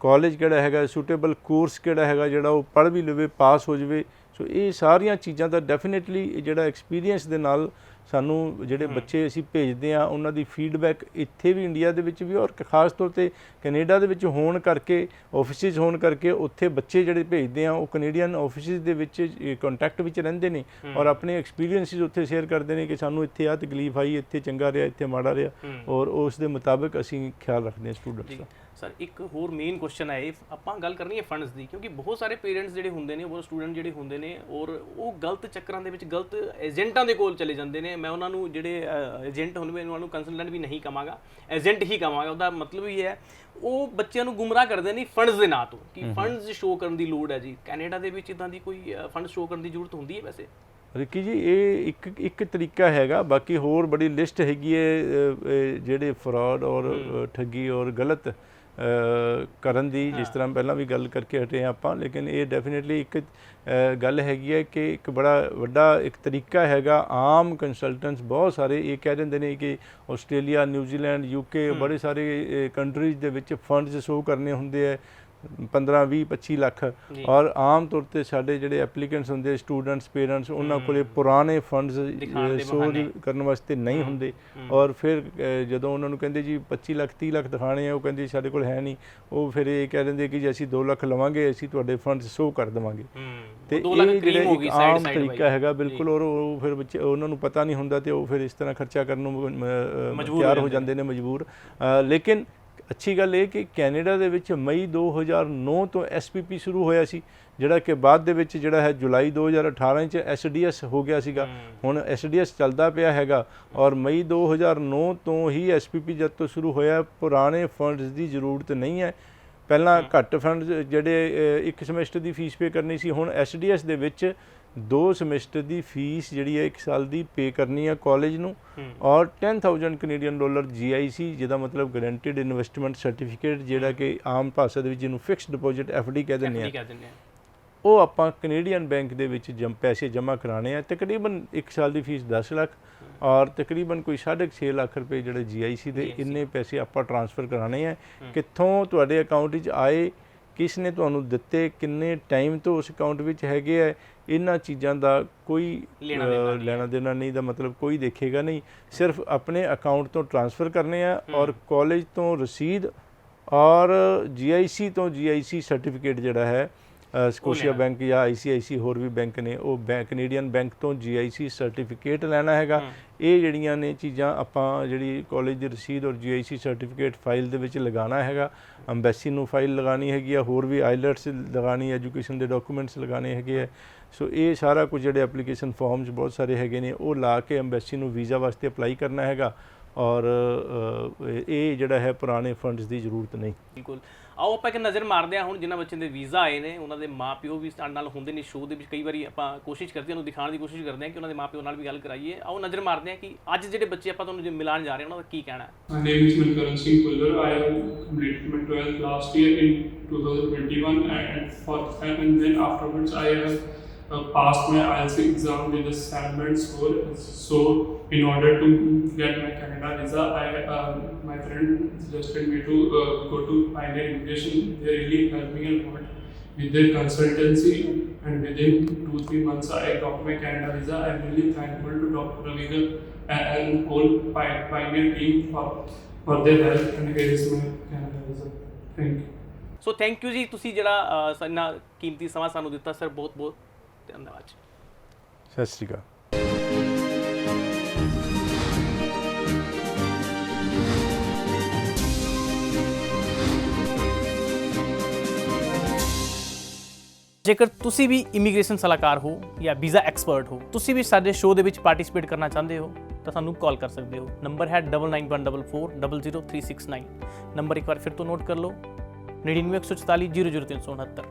ਕਾਲਜ ਕਿਹੜਾ ਹੈਗਾ, ਸੂਟੇਬਲ ਕੋਰਸ ਕਿਹੜਾ ਹੈਗਾ ਜਿਹੜਾ ਉਹ ਪੜ੍ਹ ਵੀ ਲਵੇ, ਪਾਸ ਹੋ ਜਾਵੇ। ਸੋ ਇਹ ਸਾਰੀਆਂ ਚੀਜ਼ਾਂ ਦਾ ਡੈਫੀਨੇਟਲੀ ਜਿਹੜਾ ਐਕਸਪੀਰੀਅੰਸ ਦੇ ਨਾਲ ਸਾਨੂੰ ਜਿਹੜੇ ਬੱਚੇ ਅਸੀਂ ਭੇਜਦੇ ਹਾਂ ਉਹਨਾਂ ਦੀ ਫੀਡਬੈਕ ਇੱਥੇ ਵੀ ਇੰਡੀਆ ਦੇ ਵਿੱਚ ਵੀ ਔਰ ਖਾਸ ਤੌਰ 'ਤੇ ਕੈਨੇਡਾ ਦੇ ਵਿੱਚ ਹੋਣ ਕਰਕੇ, ਆਫਿਸਿਸ ਹੋਣ ਕਰਕੇ, ਉੱਥੇ ਬੱਚੇ ਜਿਹੜੇ ਭੇਜਦੇ ਆ ਉਹ ਕੈਨੇਡੀਅਨ ਆਫਿਸਿਸ ਦੇ ਵਿੱਚ ਕੰਟੈਕਟ ਵਿੱਚ ਰਹਿੰਦੇ ਨੇ ਔਰ ਆਪਣੇ ਐਕਸਪੀਰੀਅੰਸਿਸ ਉੱਥੇ ਸ਼ੇਅਰ ਕਰਦੇ ਨੇ ਕਿ ਸਾਨੂੰ ਇੱਥੇ ਆਹ ਤਕਲੀਫ ਆਈ, ਇੱਥੇ ਚੰਗਾ ਰਿਹਾ, ਇੱਥੇ ਮਾੜਾ ਰਿਹਾ, ਔਰ ਉਸ ਦੇ ਮੁਤਾਬਕ ਅਸੀਂ ਖਿਆਲ ਰੱਖਦੇ ਹਾਂ ਸਟੂਡੈਂਟਸ ਦਾ। ਸਰ ਇੱਕ ਹੋਰ ਮੇਨ ਕੁਐਸਚਨ ਹੈ, ਇਹ ਆਪਾਂ ਗੱਲ ਕਰਨੀ ਹੈ ਫੰਡਸ ਦੀ, ਕਿਉਂਕਿ ਬਹੁਤ ਸਾਰੇ ਪੇਰੈਂਟਸ ਜਿਹੜੇ ਹੁੰਦੇ ਨੇ, ਬਹੁਤ ਸਟੂਡੈਂਟ ਜਿਹੜੇ ਹੁੰਦੇ ਨੇ ਔਰ ਉਹ ਗਲਤ ਚੱਕਰਾਂ ਦੇ ਵਿੱਚ ਗਲਤ ਏਜੰਟਾਂ ਦੇ ਕੋਲ ਚਲੇ ਜਾਂਦੇ ਨੇ। ਮੈਂ ਉਹਨਾਂ ਨੂੰ ਜਿਹੜੇ ਏਜੰਟ ਹੁੰਦੇ ਨੇ ਉਹਨਾਂ ਨੂੰ ਕੰਸਲਟੈਂਟ ਵੀ ਨਹੀਂ ਕਹਾਂਗਾ, ਏਜੰਟ ਹੀ ਕਹਾਂਗਾ। ਉਹਦਾ ਮਤਲਬ ਇਹ ਹੈ ਉਹ ਬੱਚਿਆਂ ਨੂੰ ਗੁੰਮਰਾਹ ਕਰਦੇ ਨੇ ਫੰਡਸ ਦੇ ਨਾਂ ਤੋਂ ਕਿ ਫੰਡਸ ਸ਼ੋਅ ਕਰਨ ਦੀ ਲੋੜ ਹੈ ਜੀ। ਕੈਨੇਡਾ ਦੇ ਵਿੱਚ ਇਦਾਂ ਦੀ ਕੋਈ ਫੰਡ ਸ਼ੋਅ ਕਰਨ ਦੀ ਜ਼ਰੂਰਤ ਹੁੰਦੀ ਹੈ ਵੈਸੇ? ਰਿੱਕੀ ਜੀ ਇਹ ਇੱਕ ਤਰੀਕਾ ਹੈਗਾ, ਬਾਕੀ ਹੋਰ ਬੜੀ ਲਿਸਟ ਹੈਗੀ ਹੈ ਜਿਹੜੇ ਫਰਾਡ ਔਰ ਠੱਗੀ ਔਰ ਗਲਤ ਕਰਨ ਦੀ, ਜਿਸ ਤਰ੍ਹਾਂ ਪਹਿਲਾਂ ਵੀ ਗੱਲ ਕਰਕੇ ਹਟੇ ਆਪਾਂ। ਲੇਕਿਨ ਇਹ ਡੈਫੀਨੇਟਲੀ ਇੱਕ ਗੱਲ ਹੈਗੀ ਹੈ ਕਿ ਇੱਕ ਬੜਾ ਵੱਡਾ ਇੱਕ ਤਰੀਕਾ ਹੈਗਾ। ਆਮ ਕੰਸਲਟੈਂਟਸ ਬਹੁਤ ਸਾਰੇ ਇਹ ਕਹਿ ਦਿੰਦੇ ਨੇ ਕਿ ਆਸਟ੍ਰੇਲੀਆ, ਨਿਊਜ਼ੀਲੈਂਡ, UK ਬੜੇ ਸਾਰੇ ਕੰਟਰੀਜ਼ ਦੇ ਵਿੱਚ ਫੰਡਸ ਸ਼ੋਅ ਕਰਨੇ ਹੁੰਦੇ ਹੈ 15, 20, 25 ਲੱਖ। ਔਰ ਆਮ ਤੌਰ 'ਤੇ ਸਾਡੇ ਜਿਹੜੇ ਐਪਲੀਕੈਂਟਸ ਹੁੰਦੇ ਸਟੂਡੈਂਟਸ, ਪੇਰੈਂਟਸ, ਉਹਨਾਂ ਕੋਲੇ ਪੁਰਾਣੇ ਫੰਡਸ ਸ਼ੋਅ ਕਰਨ ਵਾਸਤੇ ਨਹੀਂ ਹੁੰਦੇ। ਔਰ ਫਿਰ ਜਦੋਂ ਉਹਨਾਂ ਨੂੰ ਕਹਿੰਦੇ ਜੀ 25 ਲੱਖ 30 ਲੱਖ ਦਿਖਾਣੇ ਆ, ਉਹ ਕਹਿੰਦੇ ਸਾਡੇ ਕੋਲ ਹੈ ਨਹੀਂ। ਉਹ ਫਿਰ ਇਹ ਕਹਿ ਦਿੰਦੇ ਕਿ ਜੀ ਅਸੀਂ 2 ਲੱਖ ਲਵਾਂਗੇ, ਅਸੀਂ ਤੁਹਾਡੇ ਫੰਡਸ ਸ਼ੋਅ ਕਰ ਦੇਵਾਂਗੇ। ਤੇ ਇਹ ਜਿਹੜਾ ਇੱਕ ਆਮ ਤਰੀਕਾ ਹੈਗਾ ਬਿਲਕੁਲ, ਔਰ ਉਹ ਫਿਰ ਬੱਚੇ ਉਹਨਾਂ ਨੂੰ ਪਤਾ ਨਹੀਂ ਹੁੰਦਾ ਅਤੇ ਉਹ ਫਿਰ ਇਸ ਤਰ੍ਹਾਂ ਖਰਚਾ ਕਰਨ ਨੂੰ ਤਿਆਰ ਹੋ ਜਾਂਦੇ ਨੇ, ਮਜਬੂਰ। ਲੇਕਿਨ ਅੱਛੀ ਗੱਲ ਇਹ ਕਿ ਕੈਨੇਡਾ ਦੇ ਵਿੱਚ ਮਈ 2009 ਤੋਂ SPP ਸ਼ੁਰੂ ਹੋਇਆ ਸੀ, ਜਿਹੜਾ ਕਿ ਬਾਅਦ ਦੇ ਵਿੱਚ ਜਿਹੜਾ ਹੈ ਜੁਲਾਈ 2018 'ਚ SDS ਹੋ ਗਿਆ ਸੀਗਾ। ਹੁਣ SDS ਚੱਲਦਾ ਪਿਆ ਹੈਗਾ ਔਰ ਮਈ 2009 ਤੋਂ ਹੀ SPP ਜਦ ਤੋਂ ਸ਼ੁਰੂ ਹੋਇਆ। ਪੁਰਾਣੇ ਫੰਡਸ ਦੀ ਜ਼ਰੂਰਤ ਨਹੀਂ ਹੈ। ਪਹਿਲਾਂ ਘੱਟ ਫੰਡਸ ਜਿਹੜੇ ਇੱਕ ਸਮੈਸਟਰ ਦੀ ਫੀਸ ਪੇ ਕਰਨੀ ਸੀ, ਹੁਣ SDS ਦੇ ਵਿੱਚ 2 ਸਮੈਸਟਰ ਦੀ ਫੀਸ ਜਿਹੜੀ ਹੈ 1 ਸਾਲ ਦੀ ਪੇ ਕਰਨੀ ਹੈ ਕਾਲਜ ਨੂੰ, ਔਰ $10,000 ਕੈਨੇਡੀਅਨ GIC, ਜਿਹਦਾ ਮਤਲਬ ਗਰੰਟਿਡ ਇਨਵੈਸਟਮੈਂਟ ਸਰਟੀਫਿਕੇਟ, ਜਿਹੜਾ ਕਿ ਆਮ ਭਾਸ਼ਾ ਦੇ ਵਿੱਚ ਜਿਹਨੂੰ ਫਿਕਸਡ ਡਿਪੋਜ਼ਿਟ FD ਕਹਿ ਦਿੰਦੇ ਆ, ਉਹ ਆਪਾਂ ਕੈਨੇਡੀਅਨ ਬੈਂਕ ਦੇ ਵਿੱਚ ਪੈਸੇ ਜਮ੍ਹਾਂ ਕਰਾਣੇ ਆ। ਤਕਰੀਬਨ 1 ਸਾਲ ਦੀ ਫੀਸ 10 ਲੱਖ ਔਰ ਤਕਰੀਬਨ ਕੋਈ 6.5 ਲੱਖ ਰੁਪਏ ਜਿਹੜੇ GIC ਦੇ ਇੰਨੇ ਪੈਸੇ ਆਪਾਂ ਟ੍ਰਾਂਸਫਰ ਕਰਾਣੇ ਆ। ਕਿੱਥੋਂ ਤੁਹਾਡੇ ਅਕਾਊਂਟ ਵਿੱਚ ਆਏ, ਕਿਸ ਨੇ ਤੁਹਾਨੂੰ ਦਿੱਤੇ, ਕਿੰਨੇ ਟਾਈਮ ਤੋਂ ਉਸ ਅਕਾਊਂਟ ਵਿੱਚ ਹੈਗੇ ਹੈ, ਇਹਨਾਂ ਚੀਜ਼ਾਂ ਦਾ ਕੋਈ ਲੈਣਾ ਦੇਣਾ ਨਹੀਂ, ਦਾ ਮਤਲਬ ਕੋਈ ਦੇਖੇਗਾ ਨਹੀਂ। ਸਿਰਫ ਆਪਣੇ ਅਕਾਊਂਟ ਤੋਂ ਟ੍ਰਾਂਸਫਰ ਕਰਨੇ ਆ ਔਰ ਕਾਲਜ ਤੋਂ ਰਸੀਦ ਔਰ GIC ਤੋਂ GIC ਸਰਟੀਫਿਕੇਟ ਜਿਹੜਾ ਹੈ ਸਕੋਸ਼ੀਆ ਬੈਂਕ ਜਾਂ ICIC ਹੋਰ ਵੀ ਬੈਂਕ ਨੇ, ਉਹ ਕੈਨੇਡੀਅਨ ਬੈਂਕ ਤੋਂ GIC ਸਰਟੀਫਿਕੇਟ ਲੈਣਾ ਹੈਗਾ। ਇਹ ਜਿਹੜੀਆਂ ਨੇ ਚੀਜ਼ਾਂ ਆਪਾਂ ਜਿਹੜੀ ਕਾਲਜ ਦੀ ਰਸੀਦ ਔਰ GIC ਸਰਟੀਫਿਕੇਟ ਫਾਈਲ ਦੇ ਵਿੱਚ ਲਗਾਉਣਾ ਹੈਗਾ। ਅੰਬੈਸੀ ਨੂੰ ਫਾਈਲ ਲਗਾਉਣੀ ਹੈਗੀ ਆ, ਹੋਰ ਵੀ ਆਈਲੈਟਸ ਲਗਾਉਣੀ, ਐਜੂਕੇਸ਼ਨ ਦੇ ਡਾਕੂਮੈਂਟਸ ਲਗਾਉਣੇ ਹੈਗੇ ਆ। ਸੋ ਇਹ ਸਾਰਾ ਕੁਝ ਜਿਹੜੇ ਐਪਲੀਕੇਸ਼ਨ ਫਾਰਮਸ ਬਹੁਤ ਸਾਰੇ ਹੈਗੇ ਨੇ ਉਹ ਲਾ ਕੇ ਅੰਬੈਸੀ ਨੂੰ ਵੀਜ਼ਾ ਵਾਸਤੇ ਅਪਲਾਈ ਕਰਨਾ ਹੈਗਾ। ਔਰ ਇਹ ਜਿਹੜਾ ਹੈ ਪੁਰਾਣੇ ਫੰਡਸ ਦੀ ਜ਼ਰੂਰਤ ਨਹੀਂ। ਬਿਲਕੁਲ। ਆਓ ਆਪਾਂ ਇੱਕ ਨਜ਼ਰ ਮਾਰਦੇ ਹਾਂ ਹੁਣ ਜਿਨ੍ਹਾਂ ਬੱਚਿਆਂ ਦੇ ਵੀਜ਼ਾ ਆਏ ਨੇ, ਉਹਨਾਂ ਦੇ ਮਾਪਿਓ ਵੀ ਸਾਡੇ ਨਾਲ ਹੁੰਦੇ ਨੇ ਸ਼ੋਅ ਦੇ ਵਿੱਚ। ਕਈ ਵਾਰੀ ਆਪਾਂ ਕੋਸ਼ਿਸ਼ ਕਰਦੇ ਹਾਂ ਉਹਨੂੰ ਦਿਖਾਉਣ ਦੀ ਕੋਸ਼ਿਸ਼ ਕਰਦੇ ਹਾਂ ਕਿ ਉਹਨਾਂ ਦੇ ਮਾਪਿਓ ਨਾਲ ਵੀ ਗੱਲ ਕਰਾਈਏ। ਆਓ ਨਜ਼ਰ ਮਾਰਦੇ ਹਾਂ ਕਿ ਅੱਜ ਜਿਹੜੇ ਬੱਚੇ ਆਪਾਂ ਤੁਹਾਨੂੰ ਮਿਲਾਉਣ ਜਾ ਰਹੇ ਉਹਨਾਂ ਦਾ ਕੀ ਕਹਿਣਾ ਹੈ। My name is Mankaran Singh Pullar. I have completed my 12th last year in 2021 and then afterwards I have passed my IELTS exam with a 7 band score. So in order to get my Canada visa, my friend suggested me to go to Pioneer Immigration. They really helped me a lot with their consultancy, and within 2-3 months I got my Canada visa. I'm really thankful to Dr. Ravigal and whole Pioneer team for their help, and here is my Canada visa. Thank you. So thank you ਜੀ, ਤੁਸੀਂ ਜਿਹੜਾ ਇੰਨਾ ਕੀਮਤੀ ਸਮਾਂ ਸਾਨੂੰ ਦਿੱਤਾ sir, ਬਹੁਤ ਬਹੁਤ ਧੰਨਵਾਦ। ਸਤਿ ਸ਼੍ਰੀ ਅਕਾਲ। ਜੇਕਰ ਤੁਸੀਂ ਵੀ ਇਮੀਗ੍ਰੇਸ਼ਨ ਸਲਾਹਕਾਰ ਹੋ ਜਾਂ ਵੀਜ਼ਾ ਐਕਸਪਰਟ ਹੋ, ਤੁਸੀਂ ਵੀ ਸਾਡੇ ਸ਼ੋਅ ਦੇ ਵਿੱਚ ਪਾਰਟਿਸਿਪੇਟ ਕਰਨਾ ਚਾਹੁੰਦੇ ਹੋ ਤਾਂ ਸਾਨੂੰ ਕਾਲ ਕਰ ਸਕਦੇ ਹੋ। ਨੰਬਰ ਹੈ 9914400369। ਨੰਬਰ ਇੱਕ ਵਾਰ ਫਿਰ ਤੋਂ ਨੋਟ ਕਰ ਲਓ, 9914400369।